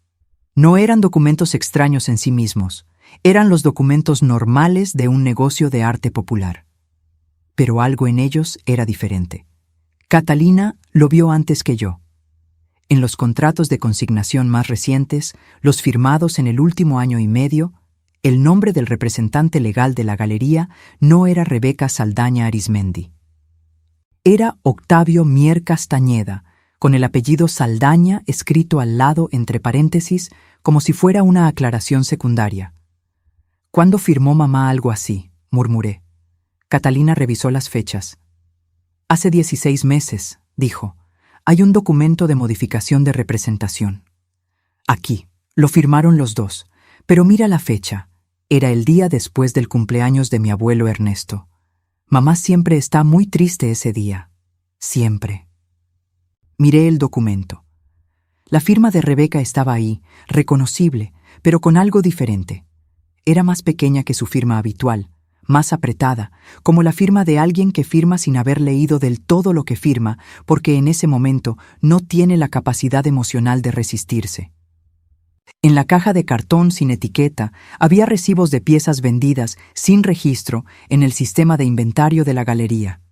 No eran documentos extraños en sí mismos, eran los documentos normales de un negocio de arte popular. Pero algo en ellos era diferente. Catalina lo vio antes que yo. En los contratos de consignación más recientes, los firmados en el último año y medio, el nombre del representante legal de la galería no era Rebeca Saldaña Arizmendi. Era Octavio Mier Castañeda, con el apellido Saldaña escrito al lado entre paréntesis como si fuera una aclaración secundaria. ¿Cuándo firmó mamá algo así?, murmuré. Catalina revisó las fechas. Hace 16 meses, dijo. Hay un documento de modificación de representación. Aquí, lo firmaron los dos, pero mira la fecha. Era el día después del cumpleaños de mi abuelo Ernesto. Mamá siempre está muy triste ese día. Siempre. Miré el documento. La firma de Rebeca estaba ahí, reconocible, pero con algo diferente. Era más pequeña que su firma habitual, más apretada, como la firma de alguien que firma sin haber leído del todo lo que firma, porque en ese momento no tiene la capacidad emocional de resistirse. En la caja de cartón sin etiqueta había recibos de piezas vendidas sin registro en el sistema de inventario de la galería.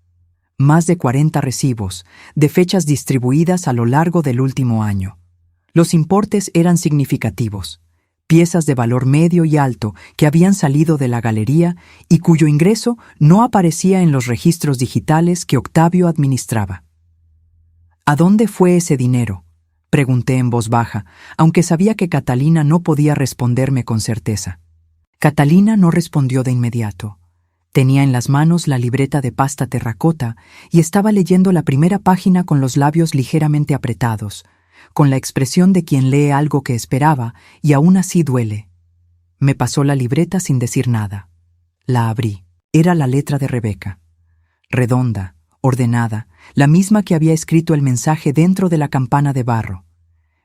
Más de 40 recibos, de fechas distribuidas a lo largo del último año. Los importes eran significativos. Piezas de valor medio y alto que habían salido de la galería y cuyo ingreso no aparecía en los registros digitales que Octavio administraba. ¿A dónde fue ese dinero?, pregunté en voz baja, aunque sabía que Catalina no podía responderme con certeza. Catalina no respondió de inmediato. Tenía en las manos la libreta de pasta terracota y estaba leyendo la primera página con los labios ligeramente apretados, con la expresión de quien lee algo que esperaba y aún así duele. Me pasó la libreta sin decir nada. La abrí. Era la letra de Rebeca. Redonda, ordenada, la misma que había escrito el mensaje dentro de la campana de barro.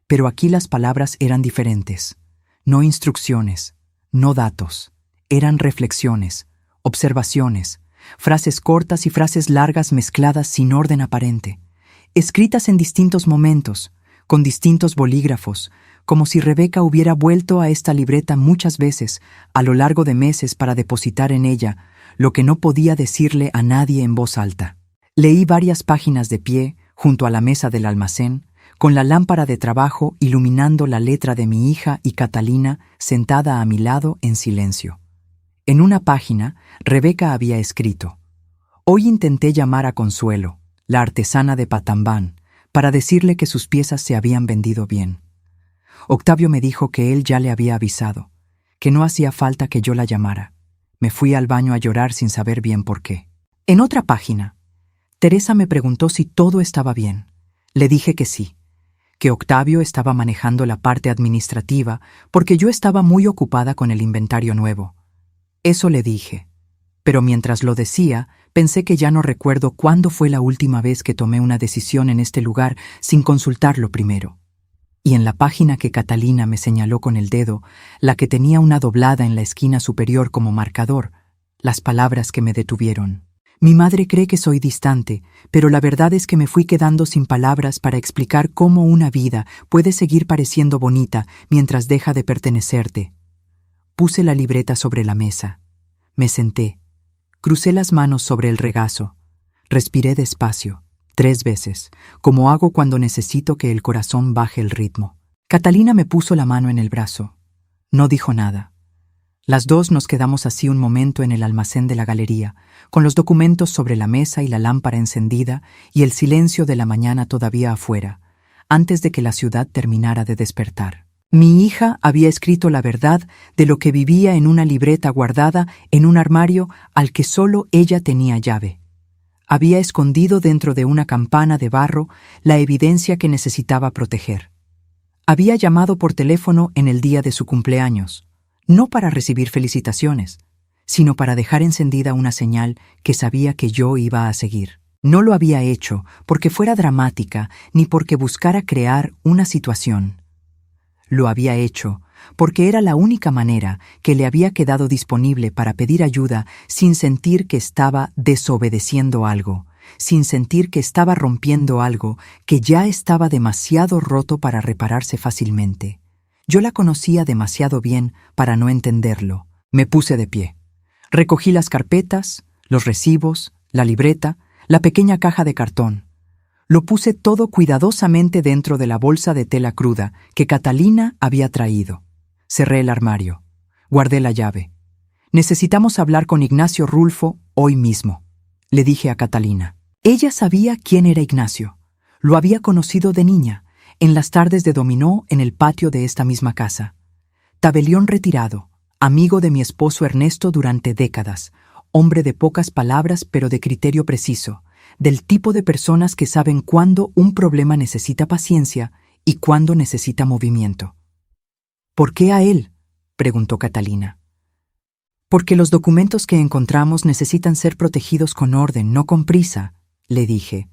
Pero aquí las palabras eran diferentes. No instrucciones, no datos. Eran reflexiones, observaciones, frases cortas y frases largas mezcladas sin orden aparente, escritas en distintos momentos, con distintos bolígrafos, como si Rebeca hubiera vuelto a esta libreta muchas veces a lo largo de meses para depositar en ella lo que no podía decirle a nadie en voz alta. Leí varias páginas de pie, junto a la mesa del almacén, con la lámpara de trabajo iluminando la letra de mi hija y Catalina sentada a mi lado en silencio. En una página, Rebeca había escrito: «Hoy intenté llamar a Consuelo, la artesana de Patambán, para decirle que sus piezas se habían vendido bien. Octavio me dijo que él ya le había avisado, que no hacía falta que yo la llamara, Me fui al baño a llorar sin saber bien por qué. En otra página, Teresa me preguntó si todo estaba bien. Le dije que sí, que Octavio estaba manejando la parte administrativa porque yo estaba muy ocupada con el inventario nuevo. Eso le dije. Pero mientras lo decía, pensé que ya no recuerdo cuándo fue la última vez que tomé una decisión en este lugar sin consultarlo primero. Y en la página que Catalina me señaló con el dedo, la que tenía una doblada en la esquina superior como marcador, las palabras que me detuvieron. Mi madre cree que soy distante, pero la verdad es que me fui quedando sin palabras para explicar cómo una vida puede seguir pareciendo bonita mientras deja de pertenecerte. Puse la libreta sobre la mesa. Me senté. Crucé las manos sobre el regazo. Respiré despacio, 3 veces, como hago cuando necesito que el corazón baje el ritmo. Catalina me puso la mano en el brazo. No dijo nada. Las dos nos quedamos así un momento en el almacén de la galería, con los documentos sobre la mesa y la lámpara encendida y el silencio de la mañana todavía afuera, antes de que la ciudad terminara de despertar. Mi hija había escrito la verdad de lo que vivía en una libreta guardada en un armario al que solo ella tenía llave. Había escondido dentro de una campana de barro la evidencia que necesitaba proteger. Había llamado por teléfono en el día de su cumpleaños, no para recibir felicitaciones, sino para dejar encendida una señal que sabía que yo iba a seguir. No lo había hecho porque fuera dramática ni porque buscara crear una situación. Lo había hecho porque era la única manera que le había quedado disponible para pedir ayuda sin sentir que estaba desobedeciendo algo, sin sentir que estaba rompiendo algo que ya estaba demasiado roto para repararse fácilmente. Yo la conocía demasiado bien para no entenderlo. Me puse de pie. Recogí las carpetas, los recibos, la libreta, la pequeña caja de cartón. Lo puse todo cuidadosamente dentro de la bolsa de tela cruda que Catalina había traído. Cerré el armario. Guardé la llave. Necesitamos hablar con Ignacio Rulfo hoy mismo, le dije a Catalina. Ella sabía quién era Ignacio. Lo había conocido de niña, en las tardes de dominó en el patio de esta misma casa. Tabelión retirado, amigo de mi esposo Ernesto durante décadas, hombre de pocas palabras pero de criterio preciso, del tipo de personas que saben cuándo un problema necesita paciencia y cuándo necesita movimiento. ¿Por qué a él?, preguntó Catalina. Porque los documentos que encontramos necesitan ser protegidos con orden, no con prisa, le dije.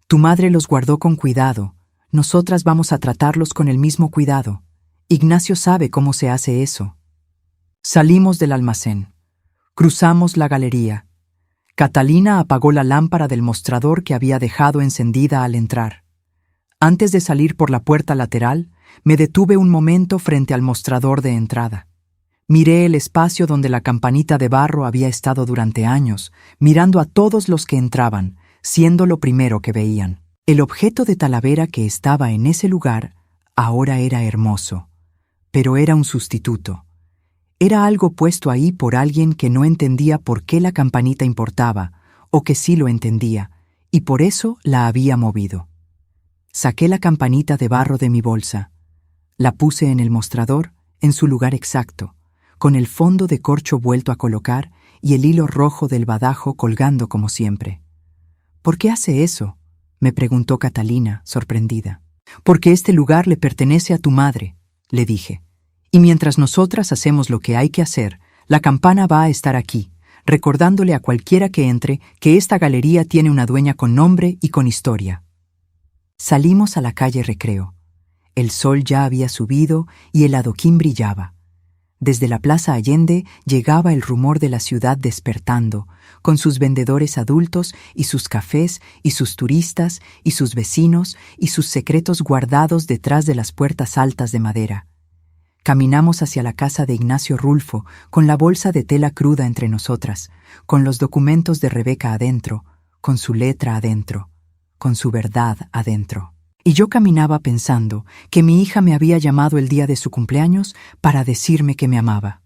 Tu madre los guardó con cuidado. Nosotras vamos a tratarlos con el mismo cuidado. Ignacio sabe cómo se hace eso. Salimos del almacén. Cruzamos la galería. Catalina apagó la lámpara del mostrador que había dejado encendida al entrar. Antes de salir por la puerta lateral, me detuve un momento frente al mostrador de entrada. Miré el espacio donde la campanita de barro había estado durante años, mirando a todos los que entraban, siendo lo primero que veían. El objeto de talavera que estaba en ese lugar ahora era hermoso, pero era un sustituto. Era algo puesto ahí por alguien que no entendía por qué la campanita importaba, o que sí lo entendía, y por eso la había movido. Saqué la campanita de barro de mi bolsa. La puse en el mostrador, en su lugar exacto, con el fondo de corcho vuelto a colocar y el hilo rojo del badajo colgando como siempre. ¿Por qué hace eso?, me preguntó Catalina, sorprendida. Porque este lugar le pertenece a tu madre, le dije. Y mientras nosotras hacemos lo que hay que hacer, la campana va a estar aquí, recordándole a cualquiera que entre que esta galería tiene una dueña con nombre y con historia. Salimos a la calle Recreo. El sol ya había subido y el adoquín brillaba. Desde la Plaza Allende llegaba el rumor de la ciudad despertando, con sus vendedores adultos y sus cafés y sus turistas y sus vecinos y sus secretos guardados detrás de las puertas altas de madera. Caminamos hacia la casa de Ignacio Rulfo, con la bolsa de tela cruda entre nosotras, con los documentos de Rebeca adentro, con su letra adentro, con su verdad adentro. Y yo caminaba pensando que mi hija me había llamado el día de su cumpleaños para decirme que me amaba,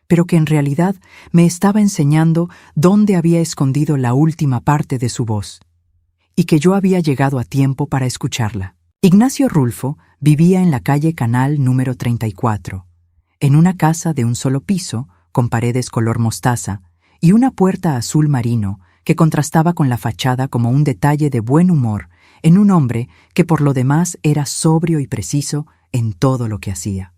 pero que en realidad me estaba enseñando dónde había escondido la última parte de su voz, y que yo había llegado a tiempo para escucharla. Ignacio Rulfo vivía en la calle Canal número 34, en una casa de un solo piso, con paredes color mostaza, y una puerta azul marino que contrastaba con la fachada como un detalle de buen humor en un hombre que por lo demás era sobrio y preciso en todo lo que hacía.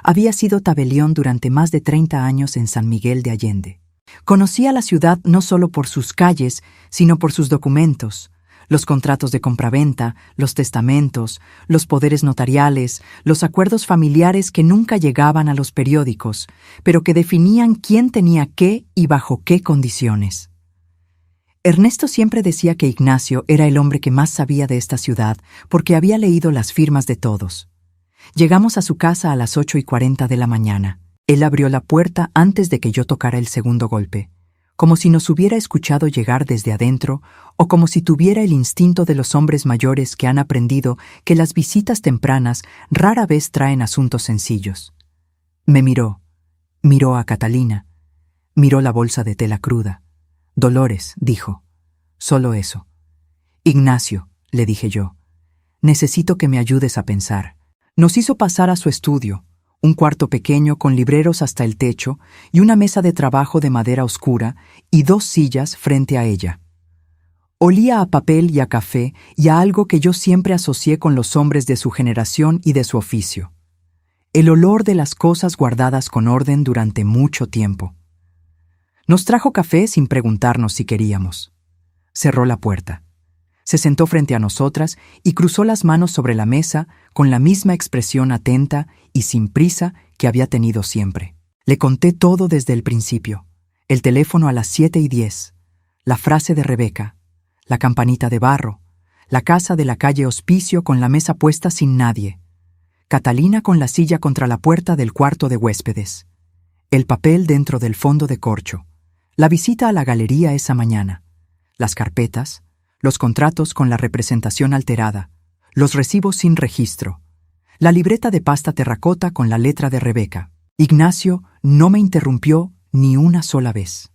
Había sido tabelión durante más de 30 años en San Miguel de Allende. Conocía la ciudad no solo por sus calles, sino por sus documentos, los contratos de compraventa, los testamentos, los poderes notariales, los acuerdos familiares que nunca llegaban a los periódicos, pero que definían quién tenía qué y bajo qué condiciones. Ernesto siempre decía que Ignacio era el hombre que más sabía de esta ciudad porque había leído las firmas de todos. Llegamos a su casa a las 8:40 de la mañana. Él abrió la puerta antes de que yo tocara el segundo golpe, como si nos hubiera escuchado llegar desde adentro o como si tuviera el instinto de los hombres mayores que han aprendido que las visitas tempranas rara vez traen asuntos sencillos. Me miró a Catalina, miró la bolsa de tela cruda. Dolores, dijo. Solo eso. Ignacio, le dije yo, necesito que me ayudes a pensar. Nos hizo pasar a su estudio, un cuarto pequeño con libreros hasta el techo y una mesa de trabajo de madera oscura y 2 sillas frente a ella. Olía a papel y a café y a algo que yo siempre asocié con los hombres de su generación y de su oficio. El olor de las cosas guardadas con orden durante mucho tiempo. Nos trajo café sin preguntarnos si queríamos. Cerró la puerta. Se sentó frente a nosotras y cruzó las manos sobre la mesa con la misma expresión atenta y sin prisa que había tenido siempre. Le conté todo desde el principio. El teléfono a las 7:10, la frase de Rebeca, la campanita de barro, la casa de la calle Hospicio con la mesa puesta sin nadie, Catalina con la silla contra la puerta del cuarto de huéspedes, el papel dentro del fondo de corcho, la visita a la galería esa mañana, las carpetas, los contratos con la representación alterada, los recibos sin registro, la libreta de pasta terracota con la letra de Rebeca. Ignacio no me interrumpió ni una sola vez.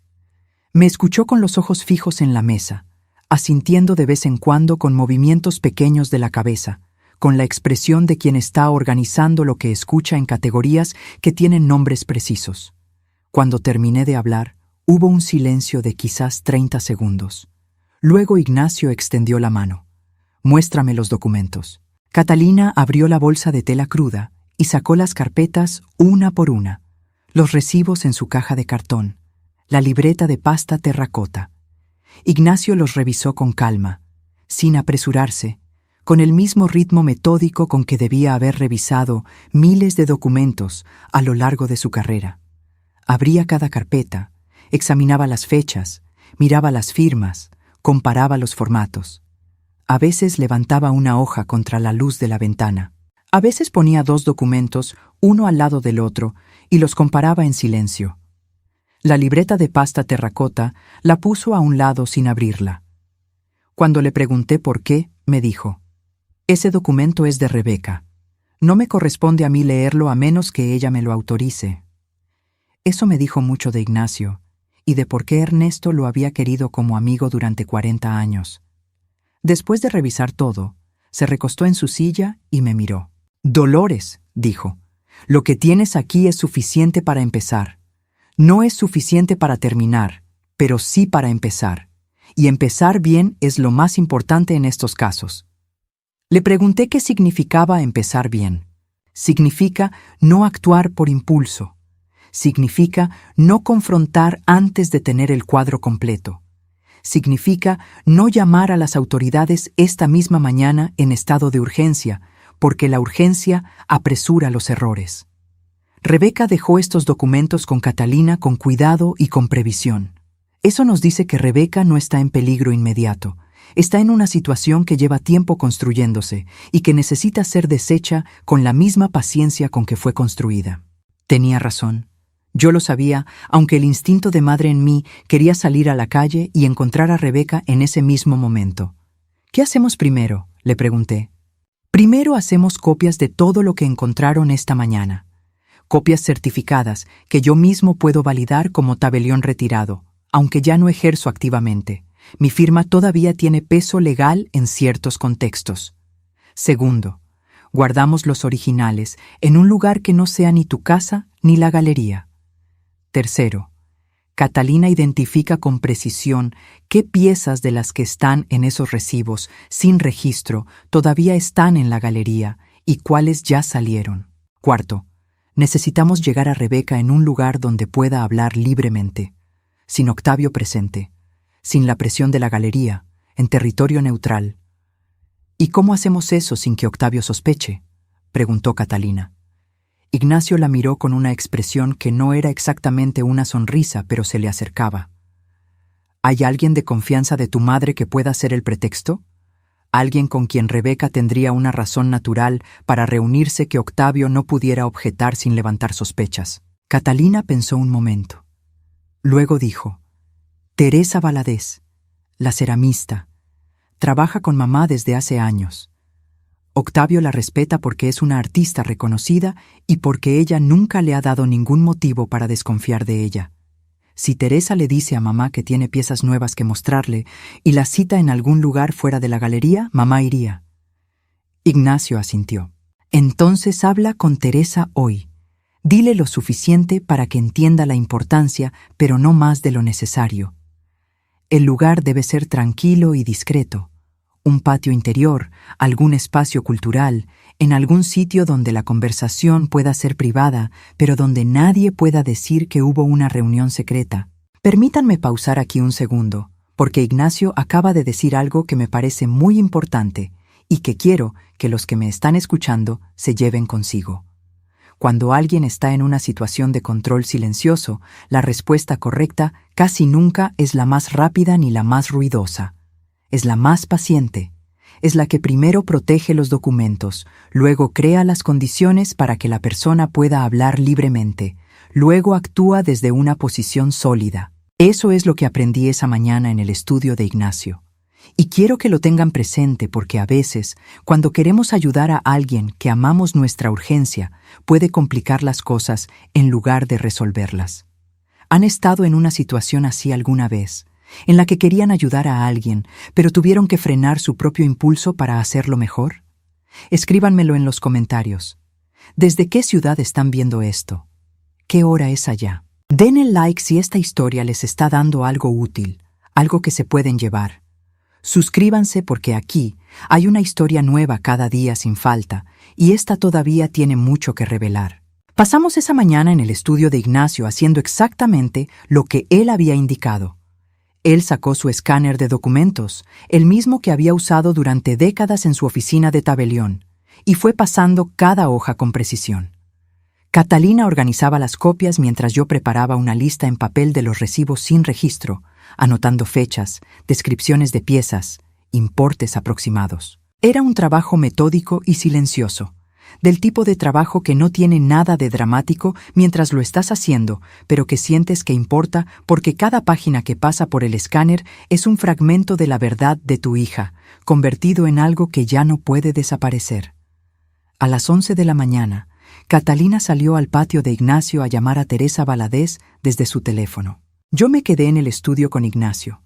Me escuchó con los ojos fijos en la mesa, asintiendo de vez en cuando con movimientos pequeños de la cabeza, con la expresión de quien está organizando lo que escucha en categorías que tienen nombres precisos. Cuando terminé de hablar, hubo un silencio de quizás 30 segundos. Luego Ignacio extendió la mano. «Muéstrame los documentos». Catalina abrió la bolsa de tela cruda y sacó las carpetas una por una, los recibos en su caja de cartón, la libreta de pasta terracota. Ignacio los revisó con calma, sin apresurarse, con el mismo ritmo metódico con que debía haber revisado miles de documentos a lo largo de su carrera. Abría cada carpeta, examinaba las fechas, miraba las firmas, comparaba los formatos. A veces levantaba una hoja contra la luz de la ventana. A veces ponía 2 documentos, uno al lado del otro, y los comparaba en silencio. La libreta de pasta terracota la puso a un lado sin abrirla. Cuando le pregunté por qué, me dijo: «Ese documento es de Rebeca. No me corresponde a mí leerlo a menos que ella me lo autorice». Eso me dijo mucho de Ignacio, y de por qué Ernesto lo había querido como amigo durante 40 años. Después de revisar todo, se recostó en su silla y me miró. «Dolores», dijo, «lo que tienes aquí es suficiente para empezar. No es suficiente para terminar, pero sí para empezar. Y empezar bien es lo más importante en estos casos». Le pregunté qué significaba empezar bien. Significa no actuar por impulso. Significa no confrontar antes de tener el cuadro completo. Significa no llamar a las autoridades esta misma mañana en estado de urgencia, porque la urgencia apresura los errores. Rebeca dejó estos documentos con Catalina con cuidado y con previsión. Eso nos dice que Rebeca no está en peligro inmediato. Está en una situación que lleva tiempo construyéndose y que necesita ser deshecha con la misma paciencia con que fue construida. Tenía razón. Yo lo sabía, aunque el instinto de madre en mí quería salir a la calle y encontrar a Rebeca en ese mismo momento. «¿Qué hacemos primero?», le pregunté. «Primero hacemos copias de todo lo que encontraron esta mañana. Copias certificadas que yo mismo puedo validar como tabelión retirado, aunque ya no ejerzo activamente. Mi firma todavía tiene peso legal en ciertos contextos. Segundo, guardamos los originales en un lugar que no sea ni tu casa ni la galería. Tercero, Catalina identifica con precisión qué piezas de las que están en esos recibos sin registro todavía están en la galería y cuáles ya salieron. Cuarto, necesitamos llegar a Rebeca en un lugar donde pueda hablar libremente, sin Octavio presente, sin la presión de la galería, en territorio neutral. ¿Y cómo hacemos eso sin que Octavio sospeche?, preguntó Catalina. Ignacio la miró con una expresión que no era exactamente una sonrisa, pero se le acercaba. ¿Hay alguien de confianza de tu madre que pueda ser el pretexto? ¿Alguien con quien Rebeca tendría una razón natural para reunirse que Octavio no pudiera objetar sin levantar sospechas? Catalina pensó un momento. Luego dijo: Teresa Valadez, la ceramista. Trabaja con mamá desde hace años. Octavio la respeta porque es una artista reconocida y porque ella nunca le ha dado ningún motivo para desconfiar de ella. Si Teresa le dice a mamá que tiene piezas nuevas que mostrarle y la cita en algún lugar fuera de la galería, mamá iría. Ignacio asintió. Entonces habla con Teresa hoy. Dile lo suficiente para que entienda la importancia, pero no más de lo necesario. El lugar debe ser tranquilo y discreto. Un patio interior, algún espacio cultural, en algún sitio donde la conversación pueda ser privada, pero donde nadie pueda decir que hubo una reunión secreta. Permítanme pausar aquí un segundo, porque Ignacio acaba de decir algo que me parece muy importante y que quiero que los que me están escuchando se lleven consigo. Cuando alguien está en una situación de control silencioso, la respuesta correcta casi nunca es la más rápida ni la más ruidosa. Es la más paciente. Es la que primero protege los documentos, luego crea las condiciones para que la persona pueda hablar libremente, luego actúa desde una posición sólida. Eso es lo que aprendí esa mañana en el estudio de Ignacio. Y quiero que lo tengan presente porque a veces, cuando queremos ayudar a alguien que amamos nuestra urgencia, puede complicar las cosas en lugar de resolverlas. ¿Han estado en una situación así alguna vez, en la que querían ayudar a alguien, pero tuvieron que frenar su propio impulso para hacerlo mejor? Escríbanmelo en los comentarios. ¿Desde qué ciudad están viendo esto? ¿Qué hora es allá? Den el like si esta historia les está dando algo útil, algo que se pueden llevar. Suscríbanse porque aquí hay una historia nueva cada día sin falta, y esta todavía tiene mucho que revelar. Pasamos esa mañana en el estudio de Ignacio haciendo exactamente lo que él había indicado. Él sacó su escáner de documentos, el mismo que había usado durante décadas en su oficina de Tabelión, y fue pasando cada hoja con precisión. Catalina organizaba las copias mientras yo preparaba una lista en papel de los recibos sin registro, anotando fechas, descripciones de piezas, importes aproximados. Era un trabajo metódico y silencioso, del tipo de trabajo que no tiene nada de dramático mientras lo estás haciendo, pero que sientes que importa porque cada página que pasa por el escáner es un fragmento de la verdad de tu hija, convertido en algo que ya no puede desaparecer. A las 11 de la mañana, Catalina salió al patio de Ignacio a llamar a Teresa Valadez desde su teléfono. Yo me quedé en el estudio con Ignacio.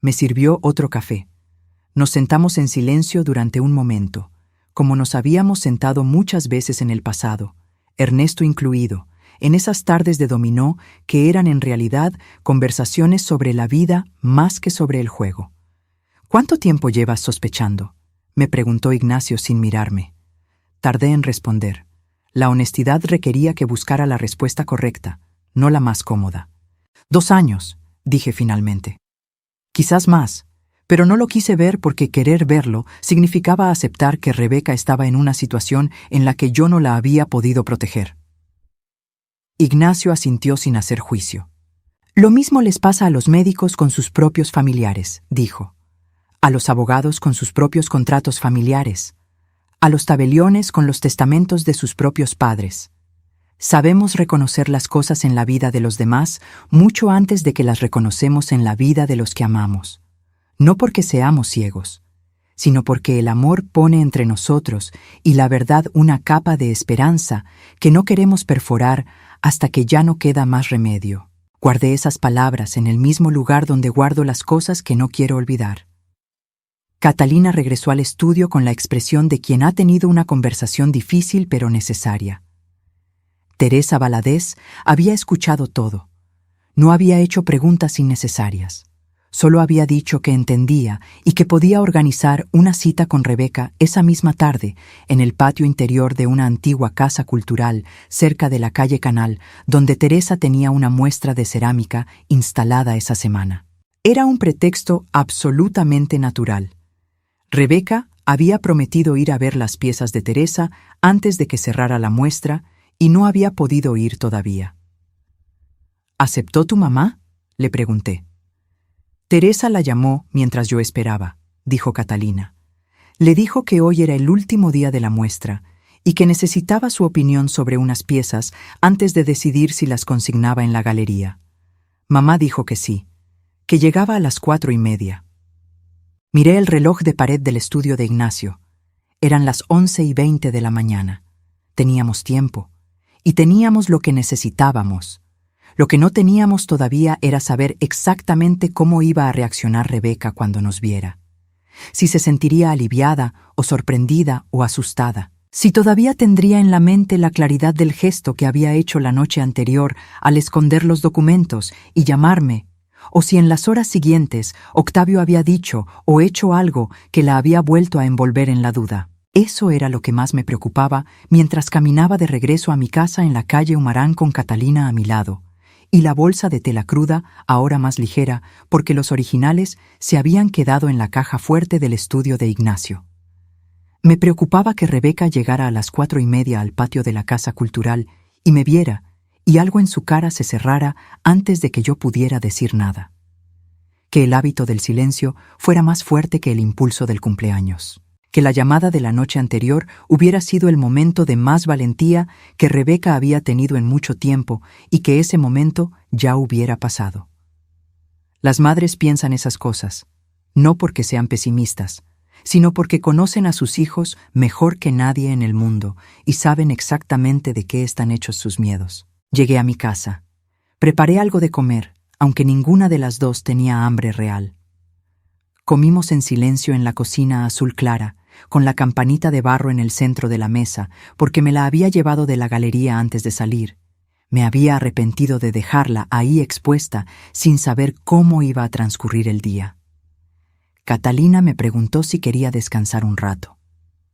Me sirvió otro café. Nos sentamos en silencio durante un momento, como nos habíamos sentado muchas veces en el pasado, Ernesto incluido, en esas tardes de dominó que eran en realidad conversaciones sobre la vida más que sobre el juego. ¿Cuánto tiempo llevas sospechando?, me preguntó Ignacio sin mirarme. Tardé en responder. La honestidad requería que buscara la respuesta correcta, no la más cómoda. 2 años, dije finalmente. Quizás más, pero no lo quise ver porque querer verlo significaba aceptar que Rebeca estaba en una situación en la que yo no la había podido proteger. Ignacio asintió sin hacer juicio. Lo mismo les pasa a los médicos con sus propios familiares, dijo. A los abogados con sus propios contratos familiares. A los tabeliones con los testamentos de sus propios padres. Sabemos reconocer las cosas en la vida de los demás mucho antes de que las reconocemos en la vida de los que amamos. No porque seamos ciegos, sino porque el amor pone entre nosotros y la verdad una capa de esperanza que no queremos perforar hasta que ya no queda más remedio. Guardé esas palabras en el mismo lugar donde guardo las cosas que no quiero olvidar. Catalina regresó al estudio con la expresión de quien ha tenido una conversación difícil pero necesaria. Teresa Valadez había escuchado todo. No había hecho preguntas innecesarias. Solo había dicho que entendía y que podía organizar una cita con Rebeca esa misma tarde en el patio interior de una antigua casa cultural cerca de la calle Canal, donde Teresa tenía una muestra de cerámica instalada esa semana. Era un pretexto absolutamente natural. Rebeca había prometido ir a ver las piezas de Teresa antes de que cerrara la muestra y no había podido ir todavía. ¿Aceptó tu mamá?, le pregunté. Teresa la llamó mientras yo esperaba, dijo Catalina. Le dijo que hoy era el último día de la muestra y que necesitaba su opinión sobre unas piezas antes de decidir si las consignaba en la galería. Mamá dijo que sí, que llegaba a las 4:30. Miré el reloj de pared del estudio de Ignacio. Eran las 11:20 de la mañana. Teníamos tiempo, y teníamos lo que necesitábamos. Lo que no teníamos todavía era saber exactamente cómo iba a reaccionar Rebeca cuando nos viera. Si se sentiría aliviada, o sorprendida, o asustada. Si todavía tendría en la mente la claridad del gesto que había hecho la noche anterior al esconder los documentos y llamarme, o si en las horas siguientes Octavio había dicho o hecho algo que la había vuelto a envolver en la duda. Eso era lo que más me preocupaba mientras caminaba de regreso a mi casa en la calle Humarán con Catalina a mi lado, y la bolsa de tela cruda, ahora más ligera, porque los originales se habían quedado en la caja fuerte del estudio de Ignacio. Me preocupaba que Rebeca llegara a las 4:30 al patio de la casa cultural y me viera, y algo en su cara se cerrara antes de que yo pudiera decir nada. Que el hábito del silencio fuera más fuerte que el impulso del cumpleaños. Que la llamada de la noche anterior hubiera sido el momento de más valentía que Rebeca había tenido en mucho tiempo y que ese momento ya hubiera pasado. Las madres piensan esas cosas, no porque sean pesimistas, sino porque conocen a sus hijos mejor que nadie en el mundo y saben exactamente de qué están hechos sus miedos. Llegué a mi casa. Preparé algo de comer, aunque ninguna de las dos tenía hambre real. Comimos en silencio en la cocina azul clara, con la campanita de barro en el centro de la mesa, porque me la había llevado de la galería antes de salir. Me había arrepentido de dejarla ahí expuesta sin saber cómo iba a transcurrir el día. Catalina me preguntó si quería descansar un rato.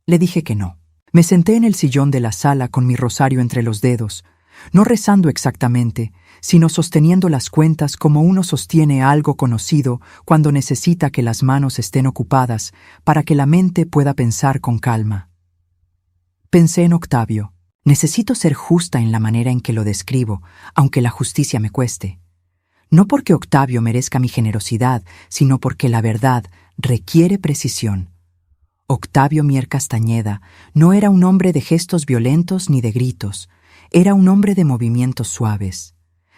Le dije que no. Me senté en el sillón de la sala con mi rosario entre los dedos, no rezando exactamente, sino sosteniendo las cuentas como uno sostiene algo conocido cuando necesita que las manos estén ocupadas para que la mente pueda pensar con calma. Pensé en Octavio. Necesito ser justa en la manera en que lo describo, aunque la justicia me cueste. No porque Octavio merezca mi generosidad, sino porque la verdad requiere precisión. Octavio Mier Castañeda no era un hombre de gestos violentos ni de gritos. Era un hombre de movimientos suaves,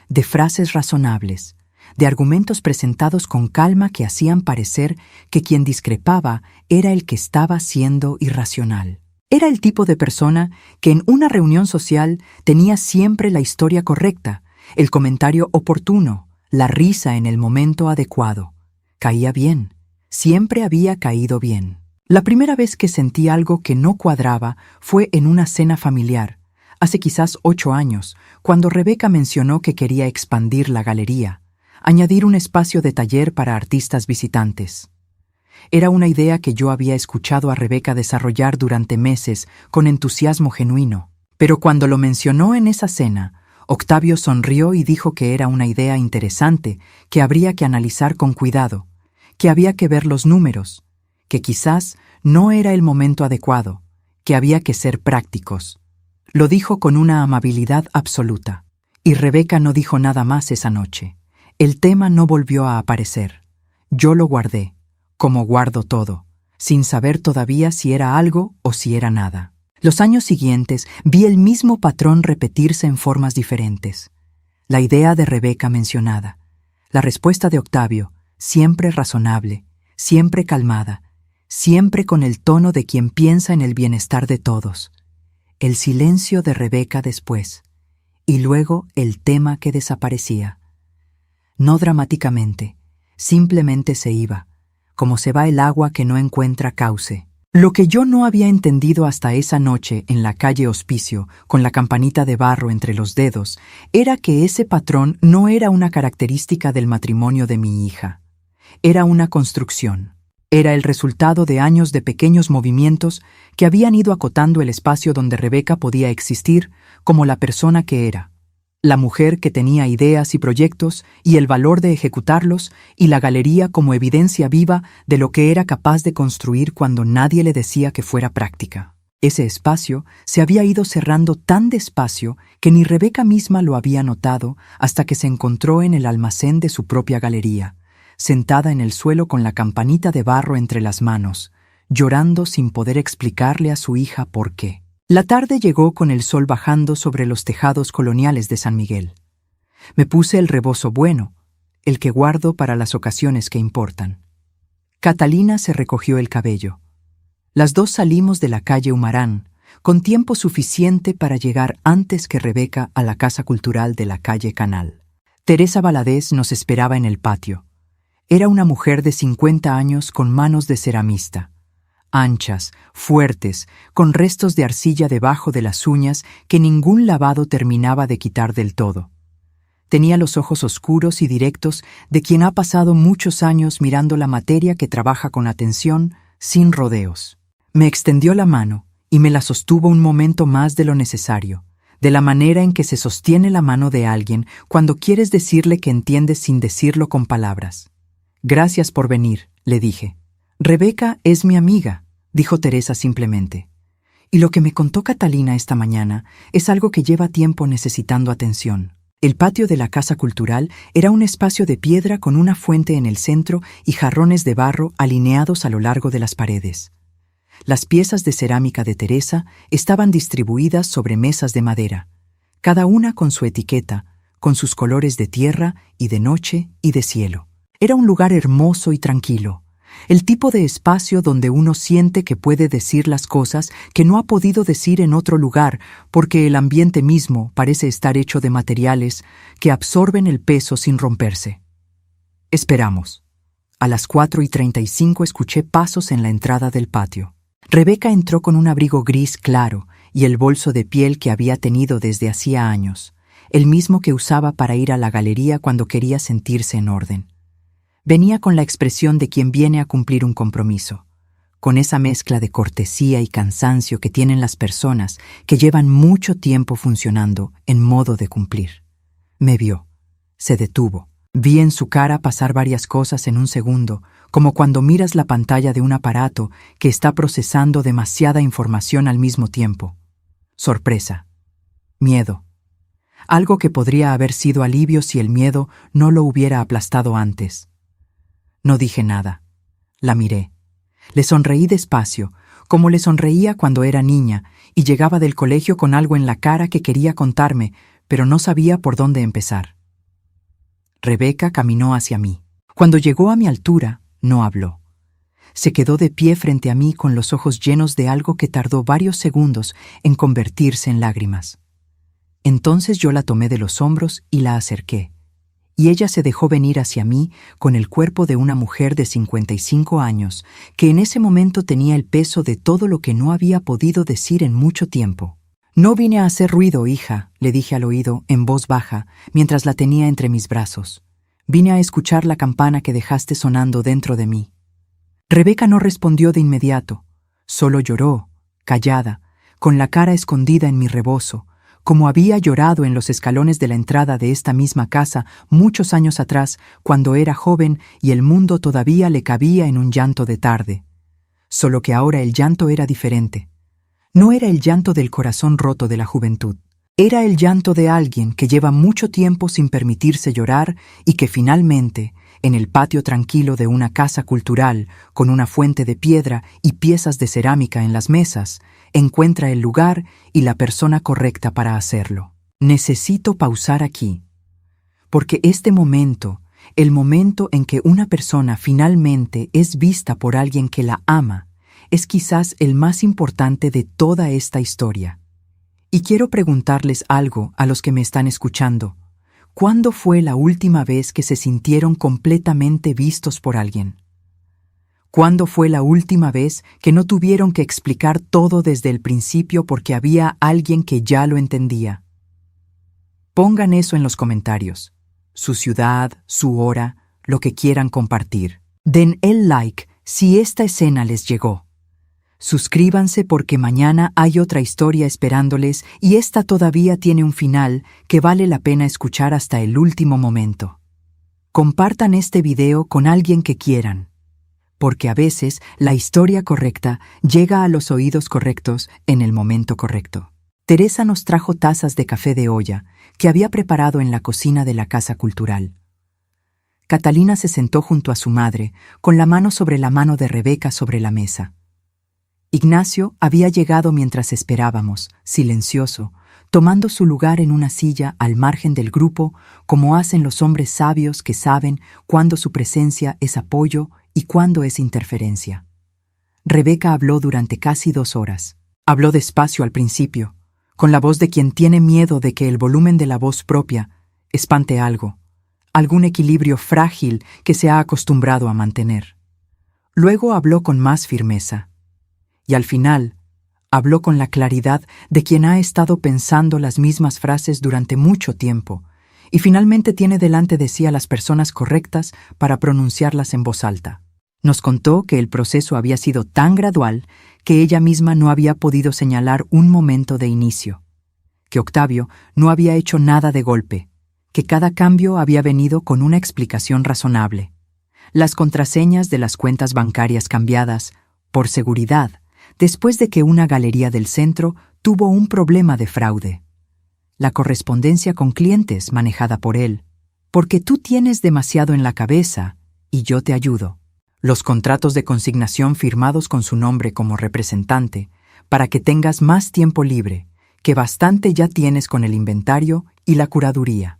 de frases razonables, de argumentos presentados con calma que hacían parecer que quien discrepaba era el que estaba siendo irracional. Era el tipo de persona que en una reunión social tenía siempre la historia correcta, el comentario oportuno, la risa en el momento adecuado. Caía bien, siempre había caído bien. La primera vez que sentí algo que no cuadraba fue en una cena familiar, hace quizás 8 años, cuando Rebeca mencionó que quería expandir la galería, añadir un espacio de taller para artistas visitantes. Era una idea que yo había escuchado a Rebeca desarrollar durante meses con entusiasmo genuino, pero cuando lo mencionó en esa cena, Octavio sonrió y dijo que era una idea interesante, que habría que analizar con cuidado, que había que ver los números, que quizás no era el momento adecuado, que había que ser prácticos. Lo dijo con una amabilidad absoluta, y Rebeca no dijo nada más esa noche. El tema no volvió a aparecer. Yo lo guardé, como guardo todo, sin saber todavía si era algo o si era nada. Los años siguientes vi el mismo patrón repetirse en formas diferentes. La idea de Rebeca mencionada, la respuesta de Octavio, siempre razonable, siempre calmada, siempre con el tono de quien piensa en el bienestar de todos. El silencio de Rebeca después, y luego el tema que desaparecía. No dramáticamente, simplemente se iba, como se va el agua que no encuentra cauce. Lo que yo no había entendido hasta esa noche en la calle Hospicio, con la campanita de barro entre los dedos, era que ese patrón no era una característica del matrimonio de mi hija. Era una construcción. Era el resultado de años de pequeños movimientos que habían ido acotando el espacio donde Rebeca podía existir como la persona que era. La mujer que tenía ideas y proyectos y el valor de ejecutarlos, y la galería como evidencia viva de lo que era capaz de construir cuando nadie le decía que fuera práctica. Ese espacio se había ido cerrando tan despacio que ni Rebeca misma lo había notado hasta que se encontró en el almacén de su propia galería, sentada en el suelo con la campanita de barro entre las manos, llorando sin poder explicarle a su hija por qué. La tarde llegó con el sol bajando sobre los tejados coloniales de San Miguel. Me puse el rebozo bueno, el que guardo para las ocasiones que importan. Catalina se recogió el cabello. Las dos salimos de la calle Humarán, con tiempo suficiente para llegar antes que Rebeca a la Casa Cultural de la calle Canal. Teresa Valadez nos esperaba en el patio. Era una mujer de 50 años con manos de ceramista. Anchas, fuertes, con restos de arcilla debajo de las uñas que ningún lavado terminaba de quitar del todo. Tenía los ojos oscuros y directos de quien ha pasado muchos años mirando la materia que trabaja con atención, sin rodeos. Me extendió la mano y me la sostuvo un momento más de lo necesario, de la manera en que se sostiene la mano de alguien cuando quieres decirle que entiendes sin decirlo con palabras. «Gracias por venir», le dije. «Rebeca es mi amiga», dijo Teresa simplemente. «Y lo que me contó Catalina esta mañana es algo que lleva tiempo necesitando atención». El patio de la Casa Cultural era un espacio de piedra con una fuente en el centro y jarrones de barro alineados a lo largo de las paredes. Las piezas de cerámica de Teresa estaban distribuidas sobre mesas de madera, cada una con su etiqueta, con sus colores de tierra y de noche y de cielo. Era un lugar hermoso y tranquilo. El tipo de espacio donde uno siente que puede decir las cosas que no ha podido decir en otro lugar porque el ambiente mismo parece estar hecho de materiales que absorben el peso sin romperse. Esperamos. A las 4:35 escuché pasos en la entrada del patio. Rebeca entró con un abrigo gris claro y el bolso de piel que había tenido desde hacía años, el mismo que usaba para ir a la galería cuando quería sentirse en orden. Venía con la expresión de quien viene a cumplir un compromiso, con esa mezcla de cortesía y cansancio que tienen las personas que llevan mucho tiempo funcionando en modo de cumplir. Me vio, se detuvo. Vi en su cara pasar varias cosas en un segundo, como cuando miras la pantalla de un aparato que está procesando demasiada información al mismo tiempo. Sorpresa, miedo. Algo que podría haber sido alivio si el miedo no lo hubiera aplastado antes. No dije nada. La miré. Le sonreí despacio, como le sonreía cuando era niña y llegaba del colegio con algo en la cara que quería contarme, pero no sabía por dónde empezar. Rebeca caminó hacia mí. Cuando llegó a mi altura, no habló. Se quedó de pie frente a mí con los ojos llenos de algo que tardó varios segundos en convertirse en lágrimas. Entonces yo la tomé de los hombros y la acerqué, y ella se dejó venir hacia mí con el cuerpo de una mujer de 55 años, que en ese momento tenía el peso de todo lo que no había podido decir en mucho tiempo. «No vine a hacer ruido, hija», le dije al oído, en voz baja, mientras la tenía entre mis brazos. «Vine a escuchar la campana que dejaste sonando dentro de mí». Rebeca no respondió de inmediato, solo lloró, callada, con la cara escondida en mi rebozo, como había llorado en los escalones de la entrada de esta misma casa muchos años atrás, cuando era joven y el mundo todavía le cabía en un llanto de tarde. Solo que ahora el llanto era diferente. No era el llanto del corazón roto de la juventud. Era el llanto de alguien que lleva mucho tiempo sin permitirse llorar y que finalmente, en el patio tranquilo de una casa cultural, con una fuente de piedra y piezas de cerámica en las mesas, encuentra el lugar y la persona correcta para hacerlo. Necesito pausar aquí, porque este momento, el momento en que una persona finalmente es vista por alguien que la ama, es quizás el más importante de toda esta historia. Y quiero preguntarles algo a los que me están escuchando. ¿Cuándo fue la última vez que se sintieron completamente vistos por alguien? ¿Cuándo fue la última vez que no tuvieron que explicar todo desde el principio porque había alguien que ya lo entendía? Pongan eso en los comentarios. Su ciudad, su hora, lo que quieran compartir. Den el like si esta escena les llegó. Suscríbanse porque mañana hay otra historia esperándoles y esta todavía tiene un final que vale la pena escuchar hasta el último momento. Compartan este video con alguien que quieran, porque a veces la historia correcta llega a los oídos correctos en el momento correcto. Teresa nos trajo tazas de café de olla que había preparado en la cocina de la Casa Cultural. Catalina se sentó junto a su madre, con la mano sobre la mano de Rebeca sobre la mesa. Ignacio había llegado mientras esperábamos, silencioso, tomando su lugar en una silla al margen del grupo, como hacen los hombres sabios que saben cuándo su presencia es apoyo y cuándo es interferencia. Rebeca habló durante casi 2 horas. Habló despacio al principio, con la voz de quien tiene miedo de que el volumen de la voz propia espante algo, algún equilibrio frágil que se ha acostumbrado a mantener. Luego habló con más firmeza. Y al final, habló con la claridad de quien ha estado pensando las mismas frases durante mucho tiempo y finalmente tiene delante de sí a las personas correctas para pronunciarlas en voz alta. Nos contó que el proceso había sido tan gradual que ella misma no había podido señalar un momento de inicio, que Octavio no había hecho nada de golpe, que cada cambio había venido con una explicación razonable. Las contraseñas de las cuentas bancarias cambiadas, por seguridad, después de que una galería del centro tuvo un problema de fraude. La correspondencia con clientes manejada por él, porque tú tienes demasiado en la cabeza y yo te ayudo. Los contratos de consignación firmados con su nombre como representante, para que tengas más tiempo libre, que bastante ya tienes con el inventario y la curaduría.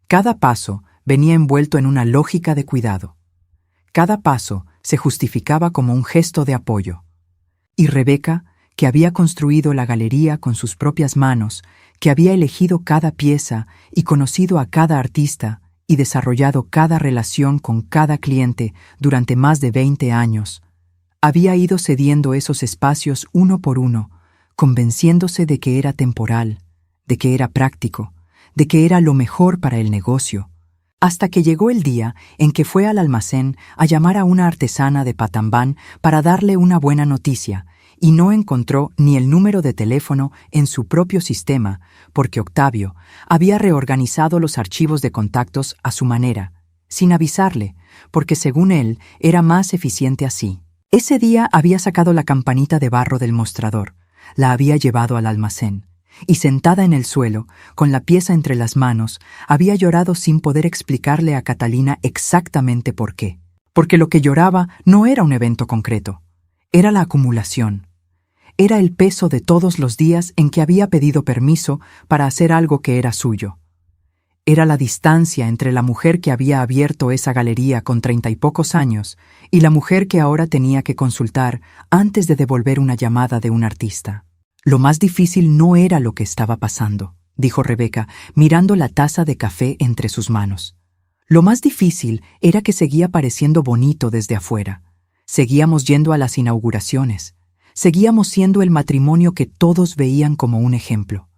Cada paso venía envuelto en una lógica de cuidado. Cada paso se justificaba como un gesto de apoyo. Y Rebeca, que había construido la galería con sus propias manos, que había elegido cada pieza y conocido a cada artista y desarrollado cada relación con cada cliente durante más de 20 años, había ido cediendo esos espacios uno por uno, convenciéndose de que era temporal, de que era práctico, de que era lo mejor para el negocio, hasta que llegó el día en que fue al almacén a llamar a una artesana de Patambán para darle una buena noticia, y no encontró ni el número de teléfono en su propio sistema, porque Octavio había reorganizado los archivos de contactos a su manera, sin avisarle, porque según él era más eficiente así. Ese día había sacado la campanita de barro del mostrador, la había llevado al almacén, y sentada en el suelo, con la pieza entre las manos, había llorado sin poder explicarle a Catalina exactamente por qué. Porque lo que lloraba no era un evento concreto, era la acumulación. Era el peso de todos los días en que había pedido permiso para hacer algo que era suyo. Era la distancia entre la mujer que había abierto esa galería con 30 y pocos años y la mujer que ahora tenía que consultar antes de devolver una llamada de un artista. Lo más difícil no era lo que estaba pasando, dijo Rebeca, mirando la taza de café entre sus manos. Lo más difícil era que seguía pareciendo bonito desde afuera. Seguíamos yendo a las inauguraciones. Seguíamos siendo el matrimonio que todos veían como un ejemplo.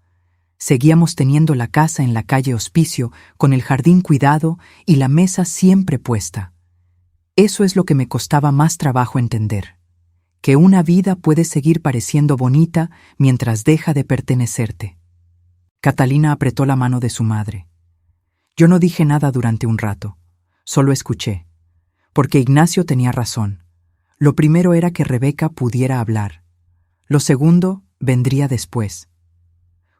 Seguíamos teniendo la casa en la calle Hospicio, con el jardín cuidado y la mesa siempre puesta. Eso es lo que me costaba más trabajo entender, que una vida puede seguir pareciendo bonita mientras deja de pertenecerte. Catalina apretó la mano de su madre. Yo no dije nada durante un rato, solo escuché, porque Ignacio tenía razón. Lo primero era que Rebeca pudiera hablar. Lo segundo vendría después.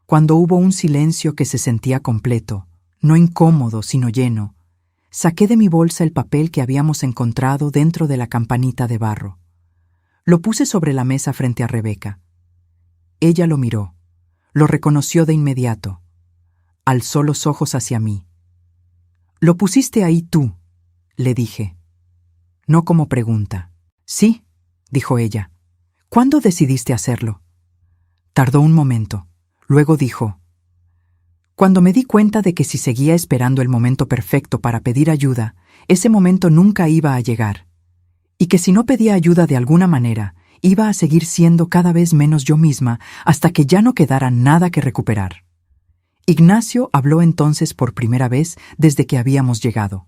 Cuando hubo un silencio que se sentía completo, no incómodo sino lleno, saqué de mi bolsa el papel que habíamos encontrado dentro de la campanita de barro. Lo puse sobre la mesa frente a Rebeca. Ella lo miró, lo reconoció de inmediato. Alzó los ojos hacia mí. «¿Lo pusiste ahí tú?», le dije. No como pregunta. «Sí», dijo ella. «¿Cuándo decidiste hacerlo?» Tardó un momento. Luego dijo: «Cuando me di cuenta de que si seguía esperando el momento perfecto para pedir ayuda, ese momento nunca iba a llegar. y que si no pedía ayuda de alguna manera, iba a seguir siendo cada vez menos yo misma hasta que ya no quedara nada que recuperar. Ignacio habló entonces por primera vez desde que habíamos llegado.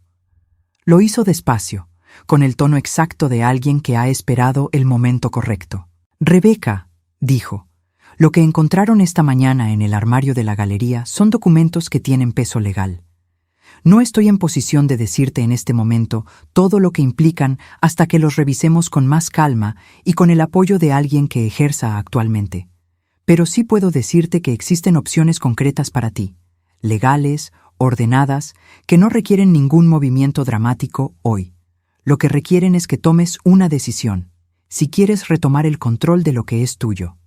Lo hizo despacio, con el tono exacto de alguien que ha esperado el momento correcto. «Rebeca», dijo, «lo que encontraron esta mañana en el armario de la galería son documentos que tienen peso legal. No estoy en posición de decirte en este momento todo lo que implican hasta que los revisemos con más calma y con el apoyo de alguien que ejerza actualmente. Pero sí puedo decirte que existen opciones concretas para ti, legales, ordenadas, que no requieren ningún movimiento dramático hoy. Lo que requieren es que tomes una decisión, si quieres retomar el control de lo que es tuyo».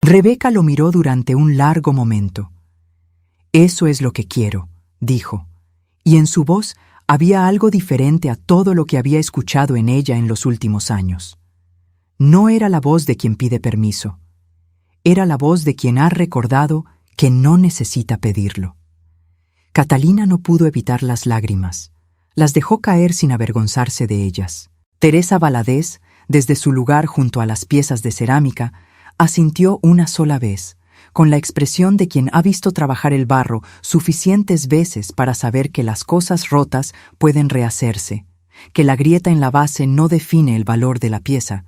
Rebeca lo miró durante un largo momento. «Eso es lo que quiero», dijo, y en su voz había algo diferente a todo lo que había escuchado en ella en los últimos años. No era la voz de quien pide permiso. Era la voz de quien ha recordado que no necesita pedirlo. Catalina no pudo evitar las lágrimas. Las dejó caer sin avergonzarse de ellas. Teresa Valadez, desde su lugar junto a las piezas de cerámica, asintió una sola vez, con la expresión de quien ha visto trabajar el barro suficientes veces para saber que las cosas rotas pueden rehacerse, que la grieta en la base no define el valor de la pieza,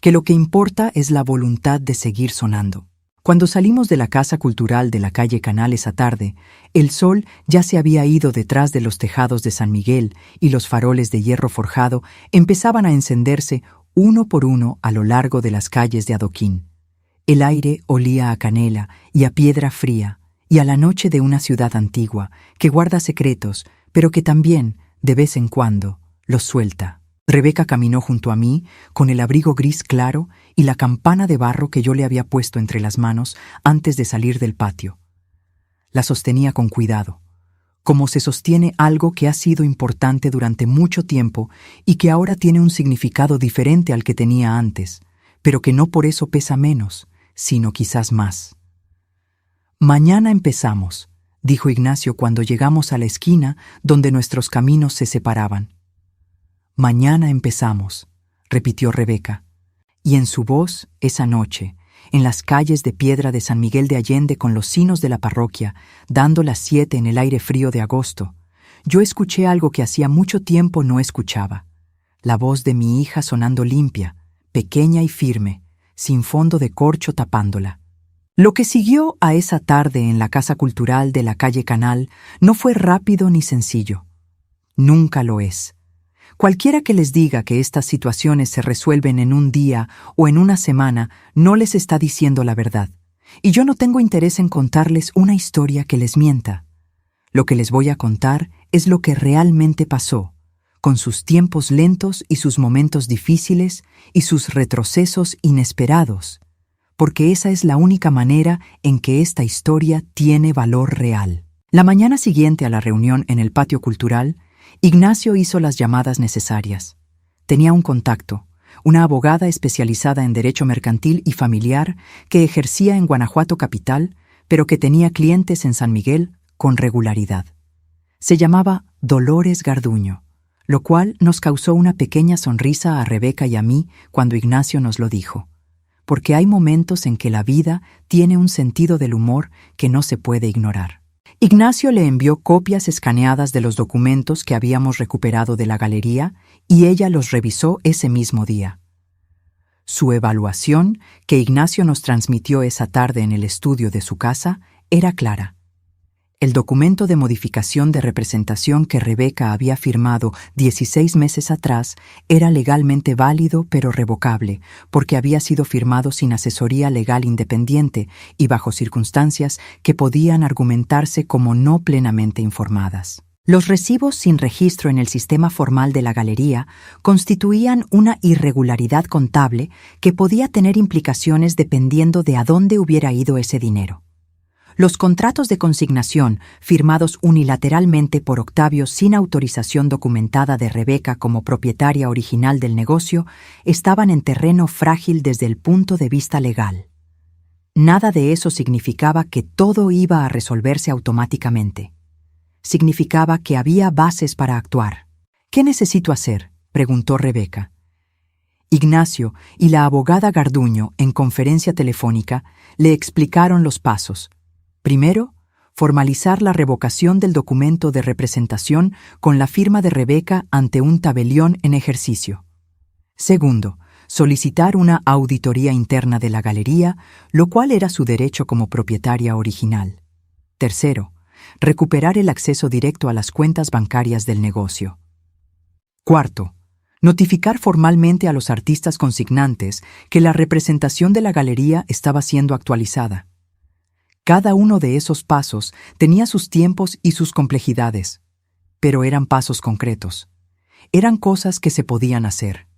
que lo que importa es la voluntad de seguir sonando. Cuando salimos de la Casa Cultural de la calle Canal esa tarde, el sol ya se había ido detrás de los tejados de San Miguel y los faroles de hierro forjado empezaban a encenderse uno por uno a lo largo de las calles de adoquín. El aire olía a canela y a piedra fría y a la noche de una ciudad antigua que guarda secretos, pero que también, de vez en cuando, los suelta. Rebeca caminó junto a mí con el abrigo gris claro y la campana de barro que yo le había puesto entre las manos antes de salir del patio. La sostenía con cuidado, como se sostiene algo que ha sido importante durante mucho tiempo y que ahora tiene un significado diferente al que tenía antes, pero que no por eso pesa menos, sino quizás más. «Mañana empezamos», dijo Ignacio cuando llegamos a la esquina donde nuestros caminos se separaban. «Mañana empezamos», repitió Rebeca, y en su voz, esa noche, en las calles de piedra de San Miguel de Allende con los sinos de la parroquia, dando las 7 en el aire frío de agosto, yo escuché algo que hacía mucho tiempo no escuchaba, la voz de mi hija sonando limpia, pequeña y firme, sin fondo de corcho tapándola. Lo que siguió a esa tarde en la Casa Cultural de la calle Canal no fue rápido ni sencillo. Nunca lo es. Cualquiera que les diga que estas situaciones se resuelven en un día o en una semana no les está diciendo la verdad, y yo no tengo interés en contarles una historia que les mienta. Lo que les voy a contar es lo que realmente pasó, con sus tiempos lentos y sus momentos difíciles y sus retrocesos inesperados, porque esa es la única manera en que esta historia tiene valor real. La mañana siguiente a la reunión en el patio cultural, Ignacio hizo las llamadas necesarias. Tenía un contacto, una abogada especializada en derecho mercantil y familiar que ejercía en Guanajuato capital, pero que tenía clientes en San Miguel con regularidad. Se llamaba Dolores Garduño, lo cual nos causó una pequeña sonrisa a Rebeca y a mí cuando Ignacio nos lo dijo, porque hay momentos en que la vida tiene un sentido del humor que no se puede ignorar. Ignacio le envió copias escaneadas de los documentos que habíamos recuperado de la galería y ella los revisó ese mismo día. Su evaluación, que Ignacio nos transmitió esa tarde en el estudio de su casa, era clara. El documento de modificación de representación que Rebeca había firmado 16 meses atrás era legalmente válido pero revocable, porque había sido firmado sin asesoría legal independiente y bajo circunstancias que podían argumentarse como no plenamente informadas. Los recibos sin registro en el sistema formal de la galería constituían una irregularidad contable que podía tener implicaciones dependiendo de a dónde hubiera ido ese dinero. Los contratos de consignación, firmados unilateralmente por Octavio sin autorización documentada de Rebeca como propietaria original del negocio, estaban en terreno frágil desde el punto de vista legal. Nada de eso significaba que todo iba a resolverse automáticamente. Significaba que había bases para actuar. «¿Qué necesito hacer?», preguntó Rebeca. Ignacio y la abogada Garduño, en conferencia telefónica, le explicaron los pasos. Primero, formalizar la revocación del documento de representación con la firma de Rebeca ante un tabelión en ejercicio. Segundo, solicitar una auditoría interna de la galería, lo cual era su derecho como propietaria original. Tercero, recuperar el acceso directo a las cuentas bancarias del negocio. Cuarto, notificar formalmente a los artistas consignantes que la representación de la galería estaba siendo actualizada. Cada uno de esos pasos tenía sus tiempos y sus complejidades, pero eran pasos concretos. Eran cosas que se podían hacer.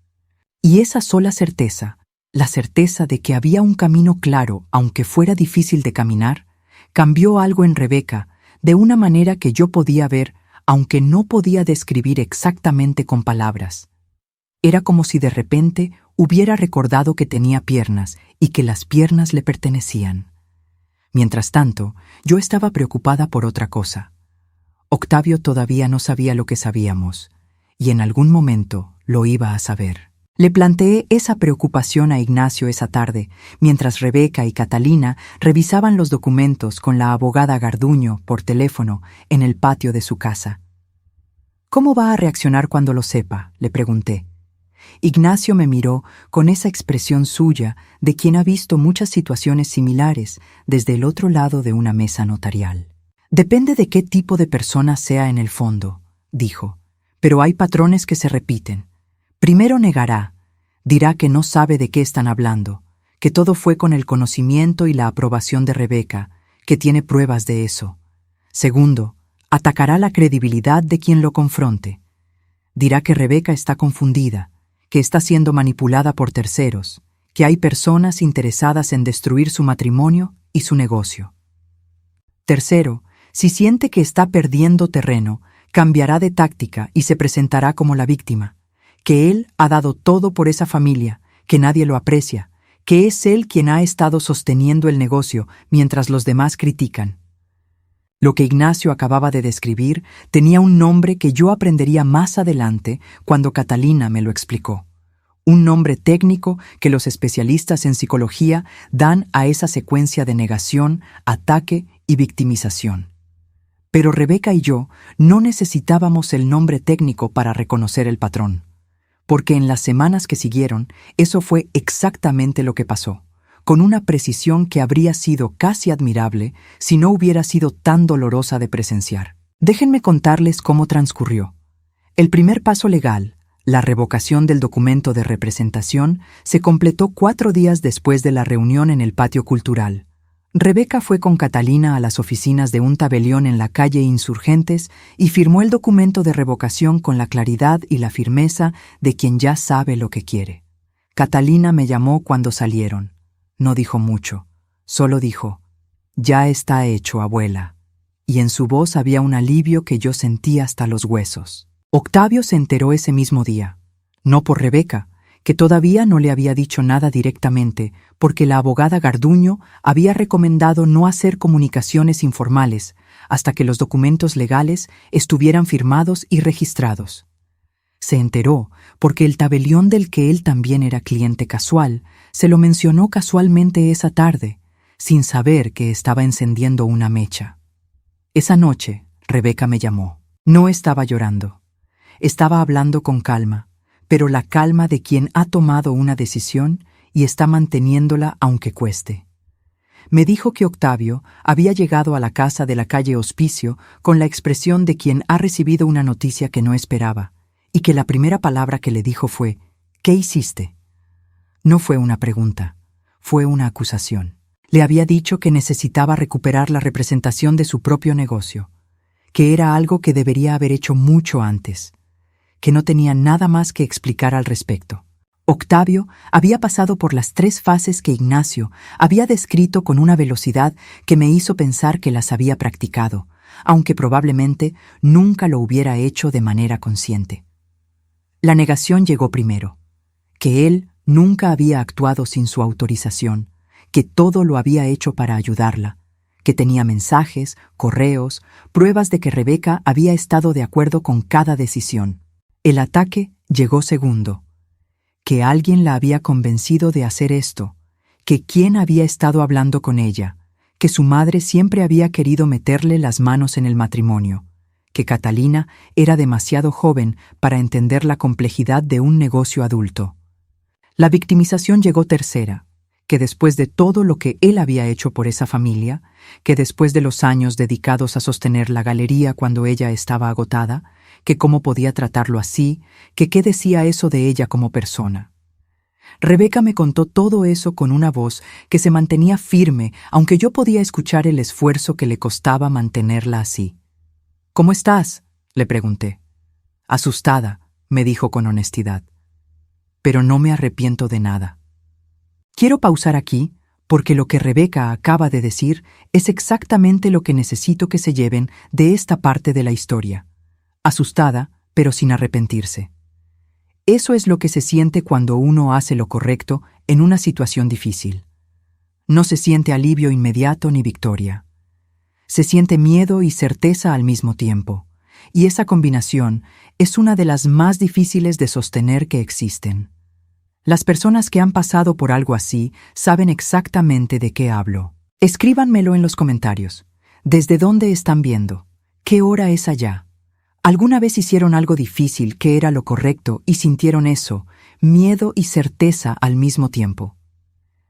Y esa sola certeza, la certeza de que había un camino claro, aunque fuera difícil de caminar, cambió algo en Rebeca de una manera que yo podía ver, aunque no podía describir exactamente con palabras. Era como si de repente hubiera recordado que tenía piernas y que las piernas le pertenecían. Mientras tanto, yo estaba preocupada por otra cosa. Octavio todavía no sabía lo que sabíamos, y en algún momento lo iba a saber. Le planteé esa preocupación a Ignacio esa tarde, mientras Rebeca y Catalina revisaban los documentos con la abogada Garduño por teléfono en el patio de su casa. ¿Cómo va a reaccionar cuando lo sepa?, le pregunté. Ignacio me miró con esa expresión suya de quien ha visto muchas situaciones similares desde el otro lado de una mesa notarial. Depende de qué tipo de persona sea en el fondo, dijo, pero hay patrones que se repiten. Primero negará, dirá que no sabe de qué están hablando, que todo fue con el conocimiento y la aprobación de Rebeca, que tiene pruebas de eso. Segundo, atacará la credibilidad de quien lo confronte. Dirá que Rebeca está confundida, que está siendo manipulada por terceros, que hay personas interesadas en destruir su matrimonio y su negocio. Tercero, si siente que está perdiendo terreno, cambiará de táctica y se presentará como la víctima, que él ha dado todo por esa familia, que nadie lo aprecia, que es él quien ha estado sosteniendo el negocio mientras los demás critican. Lo que Ignacio acababa de describir tenía un nombre que yo aprendería más adelante cuando Catalina me lo explicó. Un nombre técnico que los especialistas en psicología dan a esa secuencia de negación, ataque y victimización. Pero Rebeca y yo no necesitábamos el nombre técnico para reconocer el patrón, porque en las semanas que siguieron, eso fue exactamente lo que pasó, con una precisión que habría sido casi admirable si no hubiera sido tan dolorosa de presenciar. Déjenme contarles cómo transcurrió. El primer paso legal, la revocación del documento de representación, se completó 4 días después de la reunión en el patio cultural. Rebeca fue con Catalina a las oficinas de un tabelión en la calle Insurgentes y firmó el documento de revocación con la claridad y la firmeza de quien ya sabe lo que quiere. Catalina me llamó cuando salieron. No dijo mucho, solo dijo, «Ya está hecho, abuela», y en su voz había un alivio que yo sentí hasta los huesos. Octavio se enteró ese mismo día, no por Rebeca, que todavía no le había dicho nada directamente, porque la abogada Garduño había recomendado no hacer comunicaciones informales hasta que los documentos legales estuvieran firmados y registrados. Se enteró porque el tabelión del que él también era cliente casual se lo mencionó casualmente esa tarde, sin saber que estaba encendiendo una mecha. Esa noche, Rebeca me llamó. No estaba llorando. Estaba hablando con calma, pero la calma de quien ha tomado una decisión y está manteniéndola aunque cueste. Me dijo que Octavio había llegado a la casa de la calle Hospicio con la expresión de quien ha recibido una noticia que no esperaba, y que la primera palabra que le dijo fue, «¿Qué hiciste?». No fue una pregunta, fue una acusación. Le había dicho que necesitaba recuperar la representación de su propio negocio, que era algo que debería haber hecho mucho antes, que no tenía nada más que explicar al respecto. Octavio había pasado por las 3 fases que Ignacio había descrito con una velocidad que me hizo pensar que las había practicado, aunque probablemente nunca lo hubiera hecho de manera consciente. La negación llegó primero, que él nunca había actuado sin su autorización, que todo lo había hecho para ayudarla, que tenía mensajes, correos, pruebas de que Rebeca había estado de acuerdo con cada decisión. El ataque llegó segundo, que alguien la había convencido de hacer esto, que quién había estado hablando con ella, que su madre siempre había querido meterle las manos en el matrimonio, que Catalina era demasiado joven para entender la complejidad de un negocio adulto. La victimización llegó tercera, que después de todo lo que él había hecho por esa familia, que después de los años dedicados a sostener la galería cuando ella estaba agotada, que cómo podía tratarlo así, que qué decía eso de ella como persona. Rebeca me contó todo eso con una voz que se mantenía firme, aunque yo podía escuchar el esfuerzo que le costaba mantenerla así. «¿Cómo estás?», le pregunté. «Asustada», me dijo con honestidad. «Pero no me arrepiento de nada». Quiero pausar aquí, porque lo que Rebeca acaba de decir es exactamente lo que necesito que se lleven de esta parte de la historia. Asustada, pero sin arrepentirse. Eso es lo que se siente cuando uno hace lo correcto en una situación difícil. No se siente alivio inmediato ni victoria. Se siente miedo y certeza al mismo tiempo, y esa combinación es una de las más difíciles de sostener que existen. Las personas que han pasado por algo así saben exactamente de qué hablo. Escríbanmelo en los comentarios. ¿Desde dónde están viendo? ¿Qué hora es allá? ¿Alguna vez hicieron algo difícil que era lo correcto y sintieron eso, miedo y certeza al mismo tiempo?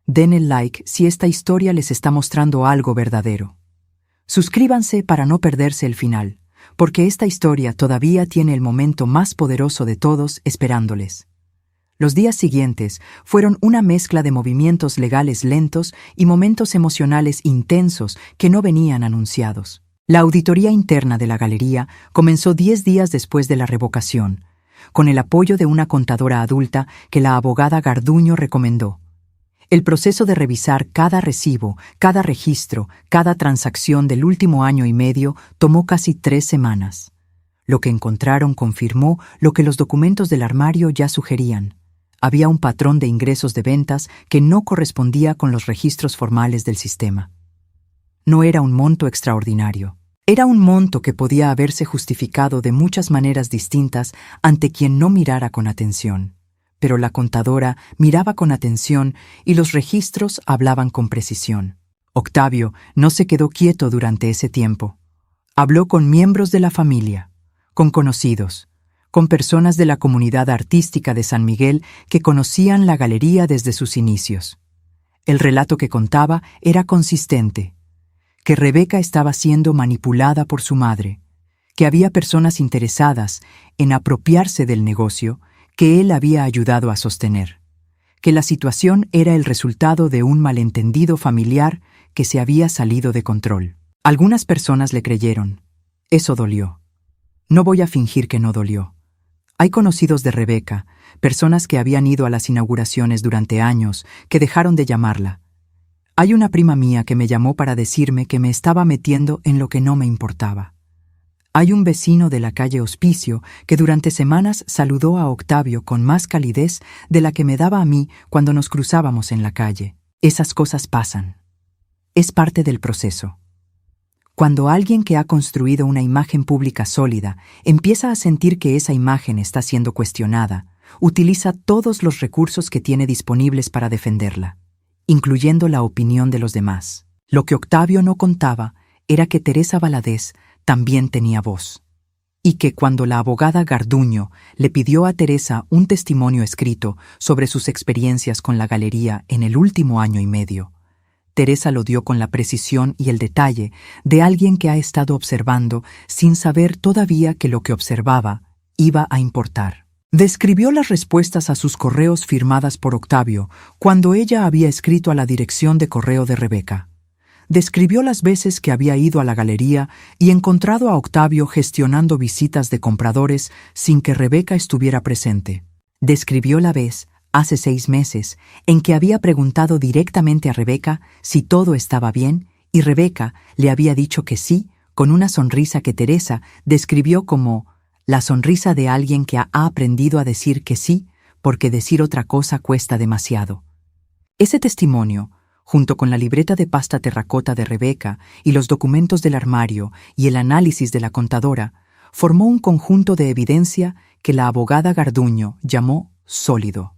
Den el like si esta historia les está mostrando algo verdadero. Suscríbanse para no perderse el final, porque esta historia todavía tiene el momento más poderoso de todos esperándoles. Los días siguientes fueron una mezcla de movimientos legales lentos y momentos emocionales intensos que no venían anunciados. La auditoría interna de la galería comenzó 10 días después de la revocación, con el apoyo de una contadora adulta que la abogada Garduño recomendó. El proceso de revisar cada recibo, cada registro, cada transacción del último año y medio tomó casi 3 semanas. Lo que encontraron confirmó lo que los documentos del armario ya sugerían. Había un patrón de ingresos de ventas que no correspondía con los registros formales del sistema. No era un monto extraordinario. Era un monto que podía haberse justificado de muchas maneras distintas ante quien no mirara con atención. Pero la contadora miraba con atención y los registros hablaban con precisión. Octavio no se quedó quieto durante ese tiempo. Habló con miembros de la familia, con conocidos, con personas de la comunidad artística de San Miguel que conocían la galería desde sus inicios. El relato que contaba era consistente, que Rebeca estaba siendo manipulada por su madre, que había personas interesadas en apropiarse del negocio que él había ayudado a sostener, que la situación era el resultado de un malentendido familiar que se había salido de control. Algunas personas le creyeron. Eso dolió. No voy a fingir que no dolió. Hay conocidos de Rebeca, personas que habían ido a las inauguraciones durante años, que dejaron de llamarla. Hay una prima mía que me llamó para decirme que me estaba metiendo en lo que no me importaba. Hay un vecino de la calle Hospicio que durante semanas saludó a Octavio con más calidez de la que me daba a mí cuando nos cruzábamos en la calle. Esas cosas pasan. Es parte del proceso. Cuando alguien que ha construido una imagen pública sólida empieza a sentir que esa imagen está siendo cuestionada, utiliza todos los recursos que tiene disponibles para defenderla, incluyendo la opinión de los demás. Lo que Octavio no contaba era que Teresa Valadez también tenía voz, y que cuando la abogada Garduño le pidió a Teresa un testimonio escrito sobre sus experiencias con la galería en el último año y medio, Teresa lo dio con la precisión y el detalle de alguien que ha estado observando sin saber todavía que lo que observaba iba a importar. Describió las respuestas a sus correos firmadas por Octavio cuando ella había escrito a la dirección de correo de Rebeca. Describió las veces que había ido a la galería y encontrado a Octavio gestionando visitas de compradores sin que Rebeca estuviera presente. Describió la vez, hace 6 meses, en que había preguntado directamente a Rebeca si todo estaba bien y Rebeca le había dicho que sí, con una sonrisa que Teresa describió como la sonrisa de alguien que ha aprendido a decir que sí porque decir otra cosa cuesta demasiado. Ese testimonio, junto con la libreta de pasta terracota de Rebeca y los documentos del armario y el análisis de la contadora, formó un conjunto de evidencia que la abogada Garduño llamó sólido.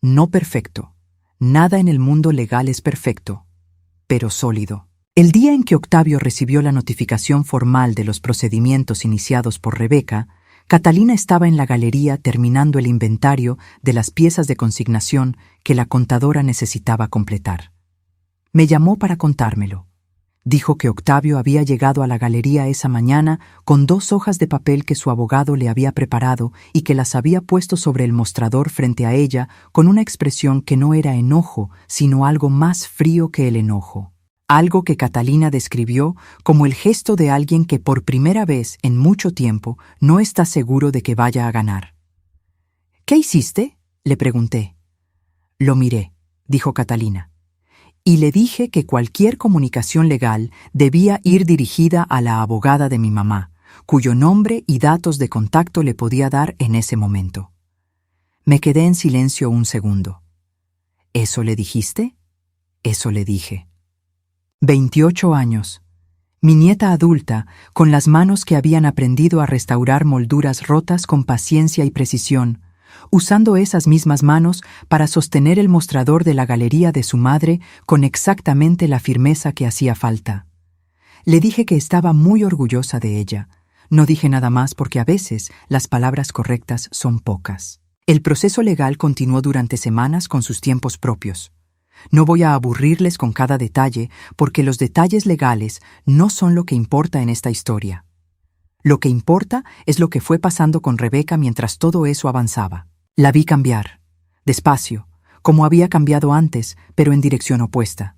No perfecto. Nada en el mundo legal es perfecto, pero sólido. El día en que Octavio recibió la notificación formal de los procedimientos iniciados por Rebeca, Catalina estaba en la galería terminando el inventario de las piezas de consignación que la contadora necesitaba completar. Me llamó para contármelo. Dijo que Octavio había llegado a la galería esa mañana con 2 hojas de papel que su abogado le había preparado y que las había puesto sobre el mostrador frente a ella con una expresión que no era enojo, sino algo más frío que el enojo. Algo que Catalina describió como el gesto de alguien que por primera vez en mucho tiempo no está seguro de que vaya a ganar. ¿Qué hiciste?, le pregunté. Lo miré, dijo Catalina, y le dije que cualquier comunicación legal debía ir dirigida a la abogada de mi mamá, cuyo nombre y datos de contacto le podía dar en ese momento. Me quedé en silencio un segundo. ¿Eso le dijiste? Eso le dije. 28 años. Mi nieta adulta, con las manos que habían aprendido a restaurar molduras rotas con paciencia y precisión, usando esas mismas manos para sostener el mostrador de la galería de su madre con exactamente la firmeza que hacía falta. Le dije que estaba muy orgullosa de ella. No dije nada más porque a veces las palabras correctas son pocas. El proceso legal continuó durante semanas con sus tiempos propios. No voy a aburrirles con cada detalle, porque los detalles legales no son lo que importa en esta historia. Lo que importa es lo que fue pasando con Rebeca mientras todo eso avanzaba. La vi cambiar, despacio, como había cambiado antes, pero en dirección opuesta.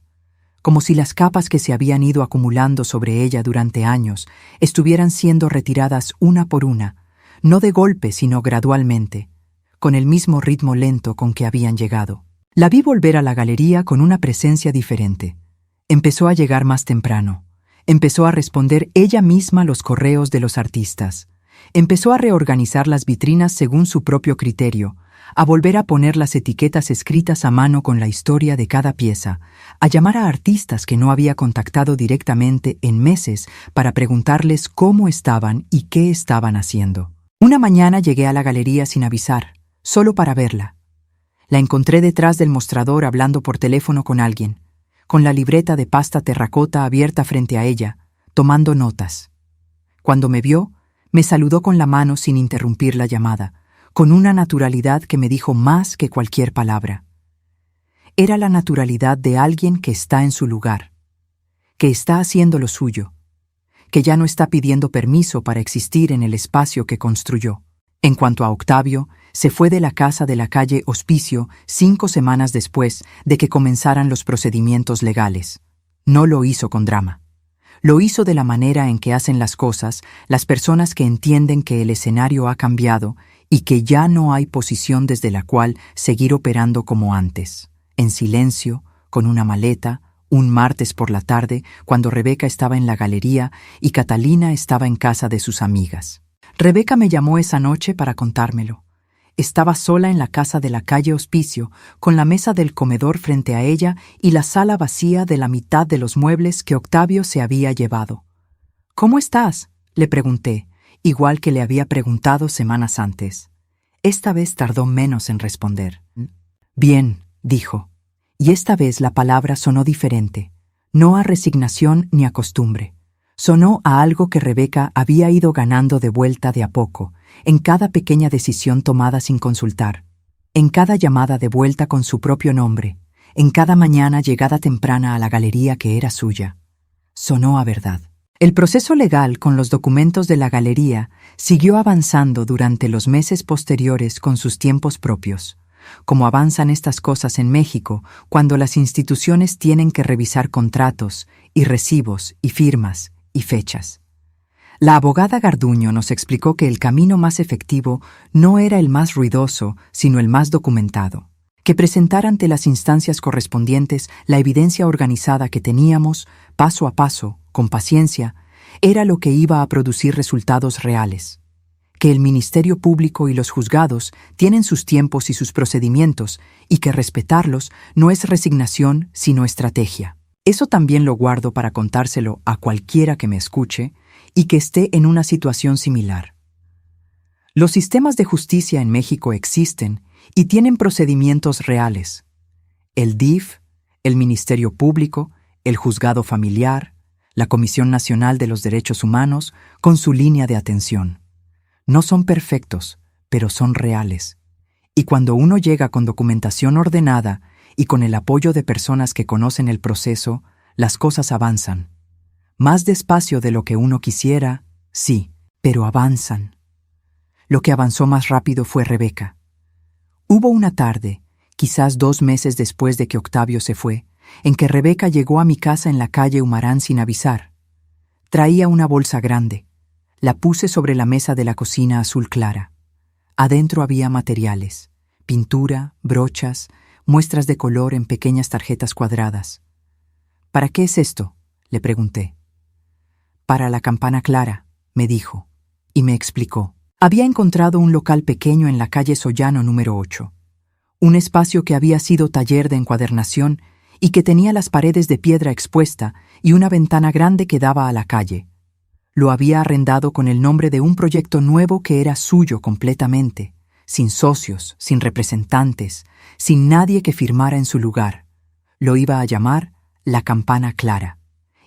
Como si las capas que se habían ido acumulando sobre ella durante años estuvieran siendo retiradas una por una, no de golpe sino gradualmente, con el mismo ritmo lento con que habían llegado. La vi volver a la galería con una presencia diferente. Empezó a llegar más temprano. Empezó a responder ella misma los correos de los artistas. Empezó a reorganizar las vitrinas según su propio criterio, a volver a poner las etiquetas escritas a mano con la historia de cada pieza, a llamar a artistas que no había contactado directamente en meses para preguntarles cómo estaban y qué estaban haciendo. Una mañana llegué a la galería sin avisar, solo para verla. La encontré detrás del mostrador hablando por teléfono con alguien, con la libreta de pasta terracota abierta frente a ella, tomando notas. Cuando me vio, me saludó con la mano sin interrumpir la llamada, con una naturalidad que me dijo más que cualquier palabra. Era la naturalidad de alguien que está en su lugar, que está haciendo lo suyo, que ya no está pidiendo permiso para existir en el espacio que construyó. En cuanto a Octavio, se fue de la casa de la calle Hospicio 5 semanas después de que comenzaran los procedimientos legales. No lo hizo con drama. Lo hizo de la manera en que hacen las cosas las personas que entienden que el escenario ha cambiado y que ya no hay posición desde la cual seguir operando como antes. En silencio, con una maleta, un martes por la tarde, cuando Rebeca estaba en la galería y Catalina estaba en casa de sus amigas. Rebeca me llamó esa noche para contármelo. Estaba sola en la casa de la calle Hospicio, con la mesa del comedor frente a ella y la sala vacía de la mitad de los muebles que Octavio se había llevado. «¿Cómo estás?», le pregunté, igual que le había preguntado semanas antes. Esta vez tardó menos en responder. «Bien», dijo, y esta vez la palabra sonó diferente, no a resignación ni a costumbre. Sonó a algo que Rebeca había ido ganando de vuelta de a poco, en cada pequeña decisión tomada sin consultar, en cada llamada de vuelta con su propio nombre, en cada mañana llegada temprana a la galería que era suya. Sonó a verdad. El proceso legal con los documentos de la galería siguió avanzando durante los meses posteriores con sus tiempos propios, como avanzan estas cosas en México cuando las instituciones tienen que revisar contratos y recibos y firmas y fechas. La abogada Garduño nos explicó que el camino más efectivo no era el más ruidoso, sino el más documentado, que presentar ante las instancias correspondientes la evidencia organizada que teníamos, paso a paso, con paciencia, era lo que iba a producir resultados reales, que el Ministerio Público y los juzgados tienen sus tiempos y sus procedimientos y que respetarlos no es resignación, sino estrategia. Eso también lo guardo para contárselo a cualquiera que me escuche y que esté en una situación similar. Los sistemas de justicia en México existen y tienen procedimientos reales. El DIF, el Ministerio Público, el Juzgado Familiar, la Comisión Nacional de los Derechos Humanos, con su línea de atención. No son perfectos, pero son reales. Y cuando uno llega con documentación ordenada y con el apoyo de personas que conocen el proceso, las cosas avanzan. Más despacio de lo que uno quisiera, sí, pero avanzan. Lo que avanzó más rápido fue Rebeca. Hubo una tarde, quizás 2 meses después de que Octavio se fue, en que Rebeca llegó a mi casa en la calle Humarán sin avisar. Traía una bolsa grande. La puse sobre la mesa de la cocina azul clara. Adentro había materiales, pintura, brochas, muestras de color en pequeñas tarjetas cuadradas. ¿Para qué es esto?, le pregunté. Para la campana clara, me dijo, y me explicó. Había encontrado un local pequeño en la calle Sollano número 8, un espacio que había sido taller de encuadernación y que tenía las paredes de piedra expuesta y una ventana grande que daba a la calle. Lo había arrendado con el nombre de un proyecto nuevo que era suyo completamente, sin socios, sin representantes, sin nadie que firmara en su lugar. Lo iba a llamar La Campana Clara.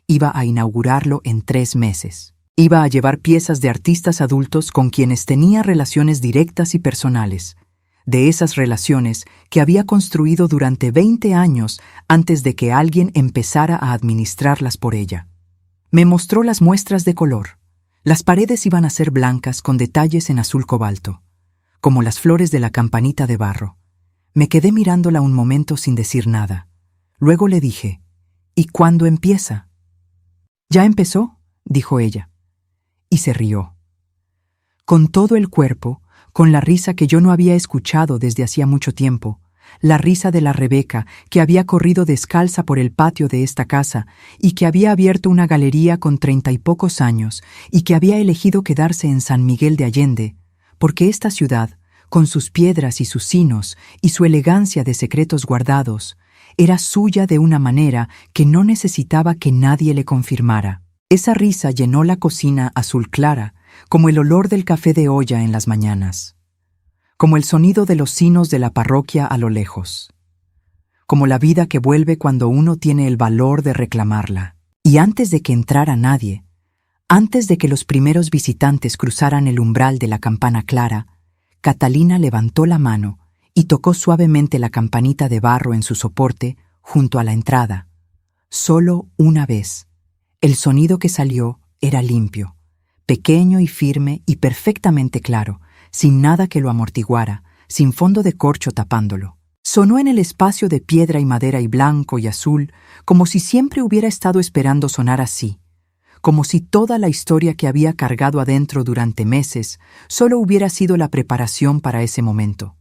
Iba a inaugurarlo en 3 meses. Iba a llevar piezas de artistas adultos con quienes tenía relaciones directas y personales, de esas relaciones que había construido durante 20 años antes de que alguien empezara a administrarlas por ella. Me mostró las muestras de color. Las paredes iban a ser blancas con detalles en azul cobalto, como las flores de la campanita de barro. Me quedé mirándola un momento sin decir nada. Luego le dije, ¿y cuándo empieza? ¿Ya empezó?, dijo ella. Y se rió. Con todo el cuerpo, con la risa que yo no había escuchado desde hacía mucho tiempo, la risa de la Rebeca que había corrido descalza por el patio de esta casa y que había abierto una galería con 30 y pocos años y que había elegido quedarse en San Miguel de Allende, porque esta ciudad, con sus piedras y sus sinos y su elegancia de secretos guardados, era suya de una manera que no necesitaba que nadie le confirmara. Esa risa llenó la cocina azul clara, como el olor del café de olla en las mañanas, como el sonido de los sinos de la parroquia a lo lejos, como la vida que vuelve cuando uno tiene el valor de reclamarla. Y antes de que entrara nadie, antes de que los primeros visitantes cruzaran el umbral de la campana clara, Catalina levantó la mano y tocó suavemente la campanita de barro en su soporte junto a la entrada. Solo una vez. El sonido que salió era limpio, pequeño y firme y perfectamente claro, sin nada que lo amortiguara, sin fondo de corcho tapándolo. Sonó en el espacio de piedra y madera y blanco y azul, como si siempre hubiera estado esperando sonar así, como si toda la historia que había cargado adentro durante meses solo hubiera sido la preparación para ese momento.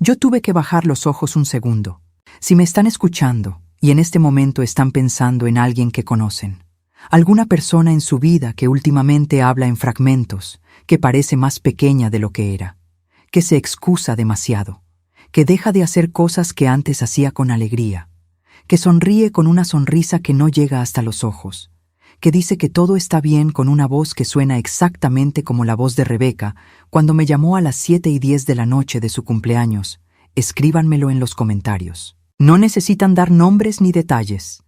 Yo tuve que bajar los ojos un segundo. Si me están escuchando y en este momento están pensando en alguien que conocen, alguna persona en su vida que últimamente habla en fragmentos, que parece más pequeña de lo que era, que se excusa demasiado, que deja de hacer cosas que antes hacía con alegría, que sonríe con una sonrisa que no llega hasta los ojos, que dice que todo está bien con una voz que suena exactamente como la voz de Rebeca cuando me llamó a las 7:10 de la noche de su cumpleaños. Escríbanmelo en los comentarios. No necesitan dar nombres ni detalles.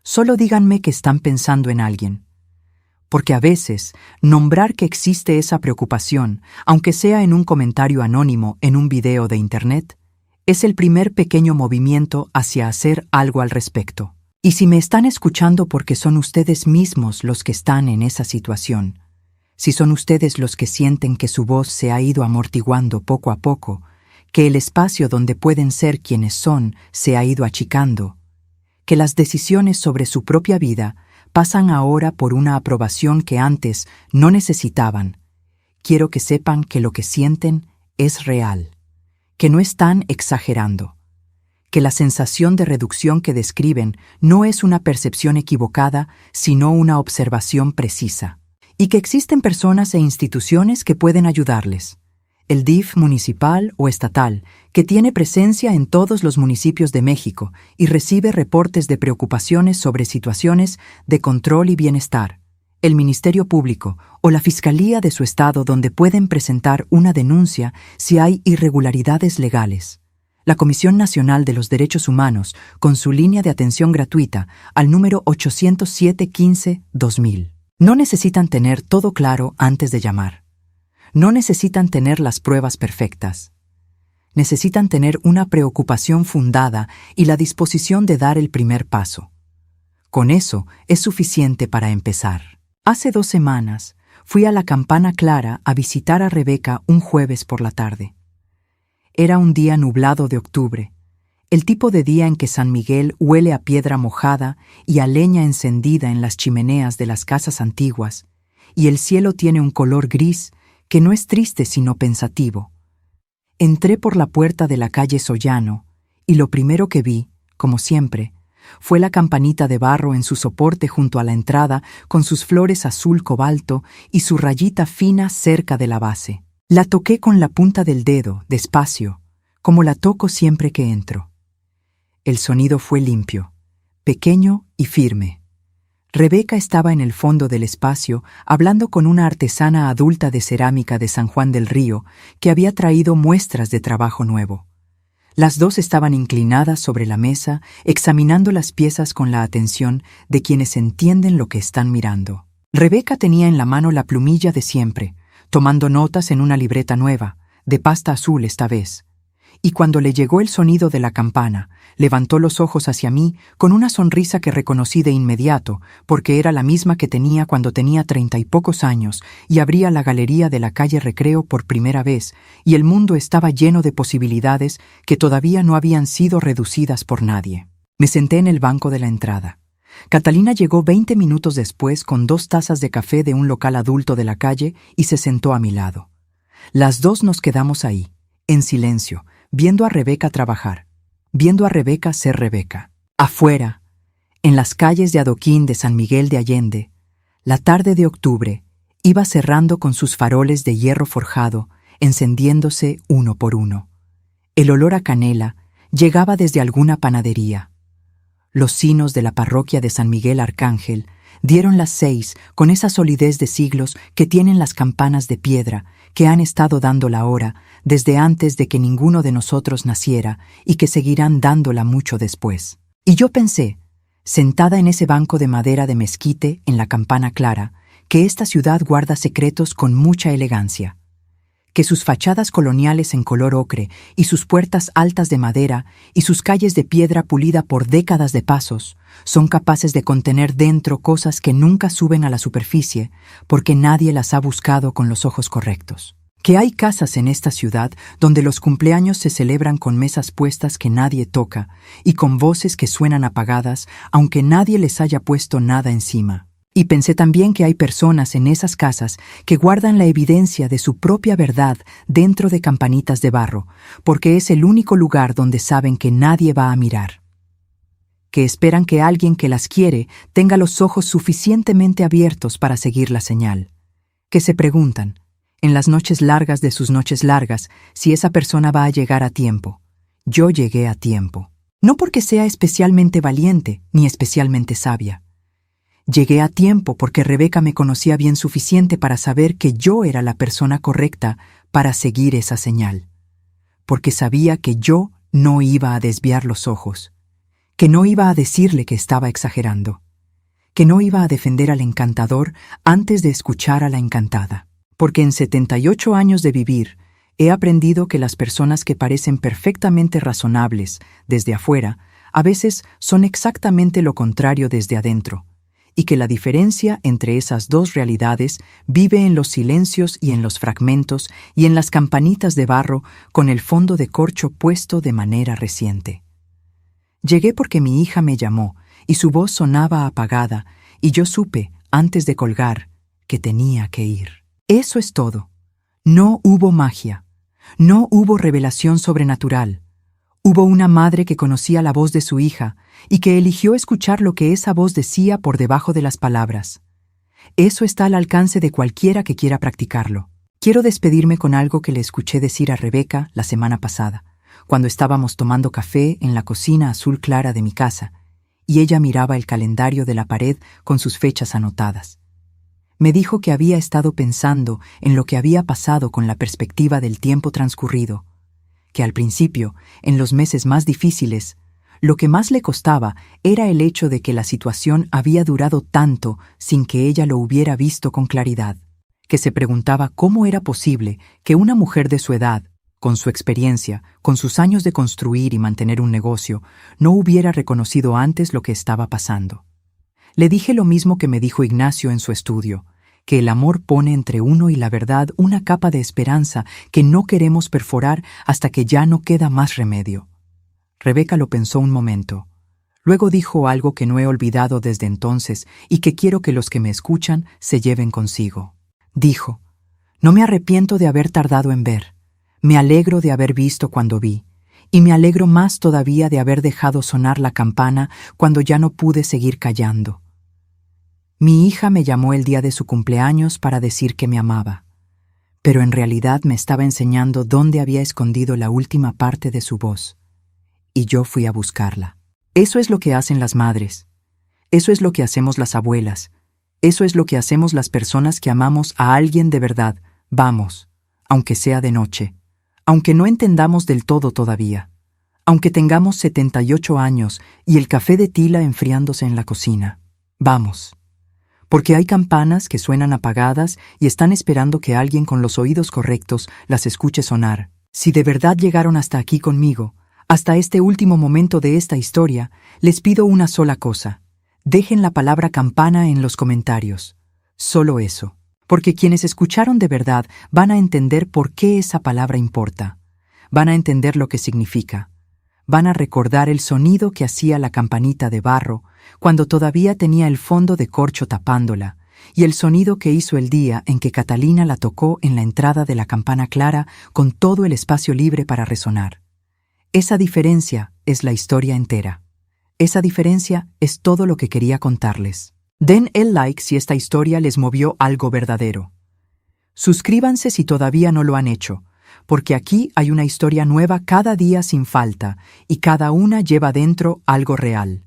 Solo díganme que están pensando en alguien. Porque a veces, nombrar que existe esa preocupación, aunque sea en un comentario anónimo en un video de internet, es el primer pequeño movimiento hacia hacer algo al respecto. Y si me están escuchando porque son ustedes mismos los que están en esa situación, si son ustedes los que sienten que su voz se ha ido amortiguando poco a poco, que el espacio donde pueden ser quienes son se ha ido achicando, que las decisiones sobre su propia vida pasan ahora por una aprobación que antes no necesitaban, quiero que sepan que lo que sienten es real, que no están exagerando, que la sensación de reducción que describen no es una percepción equivocada, sino una observación precisa, y que existen personas e instituciones que pueden ayudarles. El DIF municipal o estatal, que tiene presencia en todos los municipios de México y recibe reportes de preocupaciones sobre situaciones de control y bienestar. el Ministerio Público o la Fiscalía de su estado, donde pueden presentar una denuncia si hay irregularidades legales. La Comisión Nacional de los Derechos Humanos, con su línea de atención gratuita al número 807-15-2000. No necesitan tener todo claro antes de llamar. No necesitan tener las pruebas perfectas. Necesitan tener una preocupación fundada y la disposición de dar el primer paso. Con eso es suficiente para empezar. Hace 2 semanas fui a la Campana Clara a visitar a Rebeca un jueves por la tarde. Era un día nublado de octubre, el tipo de día en que San Miguel huele a piedra mojada y a leña encendida en las chimeneas de las casas antiguas, y el cielo tiene un color gris que no es triste sino pensativo. Entré por la puerta de la calle Sollano, y lo primero que vi, como siempre, fue la campanita de barro en su soporte junto a la entrada, con sus flores azul cobalto y su rayita fina cerca de la base. La toqué con la punta del dedo, despacio, como la toco siempre que entro. El sonido fue limpio, pequeño y firme. Rebeca estaba en el fondo del espacio hablando con una artesana adulta de cerámica de San Juan del Río que había traído muestras de trabajo nuevo. Las dos estaban inclinadas sobre la mesa, examinando las piezas con la atención de quienes entienden lo que están mirando. Rebeca tenía en la mano la plumilla de siempre, tomando notas en una libreta nueva, de pasta azul esta vez. Y cuando le llegó el sonido de la campana, levantó los ojos hacia mí con una sonrisa que reconocí de inmediato, porque era la misma que tenía cuando tenía 30 y pocos años y abría la galería de la calle Recreo por primera vez, y el mundo estaba lleno de posibilidades que todavía no habían sido reducidas por nadie. Me senté en el banco de la entrada. Catalina llegó 20 minutos después con 2 tazas de café de un local adulto de la calle y se sentó a mi lado. Las dos nos quedamos ahí, en silencio, viendo a Rebeca trabajar, viendo a Rebeca ser Rebeca. Afuera, en las calles de adoquín de San Miguel de Allende, la tarde de octubre iba cerrando con sus faroles de hierro forjado, encendiéndose uno por uno. El olor a canela llegaba desde alguna panadería. Los sinos de la parroquia de San Miguel Arcángel dieron las 6 con esa solidez de siglos que tienen las campanas de piedra que han estado dando la hora desde antes de que ninguno de nosotros naciera y que seguirán dándola mucho después. Y yo pensé, sentada en ese banco de madera de mezquite en la Campana Clara, que esta ciudad guarda secretos con mucha elegancia, que sus fachadas coloniales en color ocre y sus puertas altas de madera y sus calles de piedra pulida por décadas de pasos son capaces de contener dentro cosas que nunca suben a la superficie porque nadie las ha buscado con los ojos correctos. Que hay casas en esta ciudad donde los cumpleaños se celebran con mesas puestas que nadie toca y con voces que suenan apagadas aunque nadie les haya puesto nada encima. Y pensé también que hay personas en esas casas que guardan la evidencia de su propia verdad dentro de campanitas de barro, porque es el único lugar donde saben que nadie va a mirar. Que esperan que alguien que las quiere tenga los ojos suficientemente abiertos para seguir la señal. Que se preguntan, en las noches largas de sus noches largas, si esa persona va a llegar a tiempo. Yo llegué a tiempo. No porque sea especialmente valiente ni especialmente sabia. Llegué a tiempo porque Rebeca me conocía bien suficiente para saber que yo era la persona correcta para seguir esa señal. Porque sabía que yo no iba a desviar los ojos, que no iba a decirle que estaba exagerando, que no iba a defender al encantador antes de escuchar a la encantada. Porque en 78 años de vivir, he aprendido que las personas que parecen perfectamente razonables desde afuera, a veces son exactamente lo contrario desde adentro, y que la diferencia entre esas dos realidades vive en los silencios y en los fragmentos y en las campanitas de barro con el fondo de corcho puesto de manera reciente. Llegué porque mi hija me llamó y su voz sonaba apagada y yo supe, antes de colgar, que tenía que ir. Eso es todo. No hubo magia. No hubo revelación sobrenatural. Hubo una madre que conocía la voz de su hija y que eligió escuchar lo que esa voz decía por debajo de las palabras. Eso está al alcance de cualquiera que quiera practicarlo. Quiero despedirme con algo que le escuché decir a Rebeca la semana pasada, cuando estábamos tomando café en la cocina azul clara de mi casa, y ella miraba el calendario de la pared con sus fechas anotadas. Me dijo que había estado pensando en lo que había pasado con la perspectiva del tiempo transcurrido, que al principio, en los meses más difíciles, lo que más le costaba era el hecho de que la situación había durado tanto sin que ella lo hubiera visto con claridad, que se preguntaba cómo era posible que una mujer de su edad, con su experiencia, con sus años de construir y mantener un negocio, no hubiera reconocido antes lo que estaba pasando. Le dije lo mismo que me dijo Ignacio en su estudio, que el amor pone entre uno y la verdad una capa de esperanza que no queremos perforar hasta que ya no queda más remedio. Rebeca lo pensó un momento. Luego dijo algo que no he olvidado desde entonces y que quiero que los que me escuchan se lleven consigo. Dijo: «No me arrepiento de haber tardado en ver. Me alegro de haber visto cuando vi. Y me alegro más todavía de haber dejado sonar la campana cuando ya no pude seguir callando. Mi hija me llamó el día de su cumpleaños para decir que me amaba, pero en realidad me estaba enseñando dónde había escondido la última parte de su voz, y yo fui a buscarla. Eso es lo que hacen las madres. Eso es lo que hacemos las abuelas. Eso es lo que hacemos las personas que amamos a alguien de verdad. Vamos, aunque sea de noche, aunque no entendamos del todo todavía, aunque tengamos 78 años y el café de tila enfriándose en la cocina. Vamos. Porque hay campanas que suenan apagadas y están esperando que alguien con los oídos correctos las escuche sonar. Si de verdad llegaron hasta aquí conmigo, hasta este último momento de esta historia, les pido una sola cosa. Dejen la palabra campana en los comentarios. Solo eso. Porque quienes escucharon de verdad van a entender por qué esa palabra importa. Van a entender lo que significa. Van a recordar el sonido que hacía la campanita de barro cuando todavía tenía el fondo de corcho tapándola, y el sonido que hizo el día en que Catalina la tocó en la entrada de la campana clara con todo el espacio libre para resonar. Esa diferencia es la historia entera. Esa diferencia es todo lo que quería contarles. Den el like si esta historia les movió algo verdadero. Suscríbanse si todavía no lo han hecho, porque aquí hay una historia nueva cada día sin falta, y cada una lleva dentro algo real.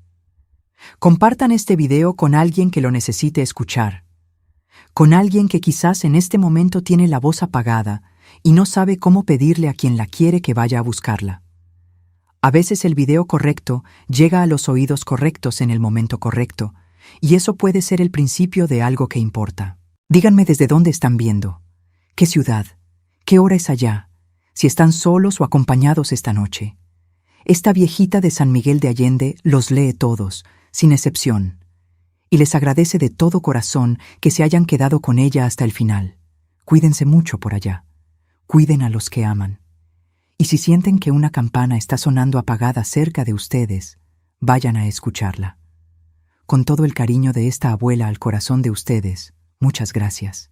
Compartan este video con alguien que lo necesite escuchar, con alguien que quizás en este momento tiene la voz apagada y no sabe cómo pedirle a quien la quiere que vaya a buscarla. A veces el video correcto llega a los oídos correctos en el momento correcto, y eso puede ser el principio de algo que importa. Díganme desde dónde están viendo, qué ciudad, qué hora es allá, si están solos o acompañados esta noche. Esta viejita de San Miguel de Allende los lee todos, sin excepción, y les agradece de todo corazón que se hayan quedado con ella hasta el final. Cuídense mucho por allá. Cuiden a los que aman. Y si sienten que una campana está sonando apagada cerca de ustedes, vayan a escucharla. Con todo el cariño de esta abuela al corazón de ustedes, muchas gracias.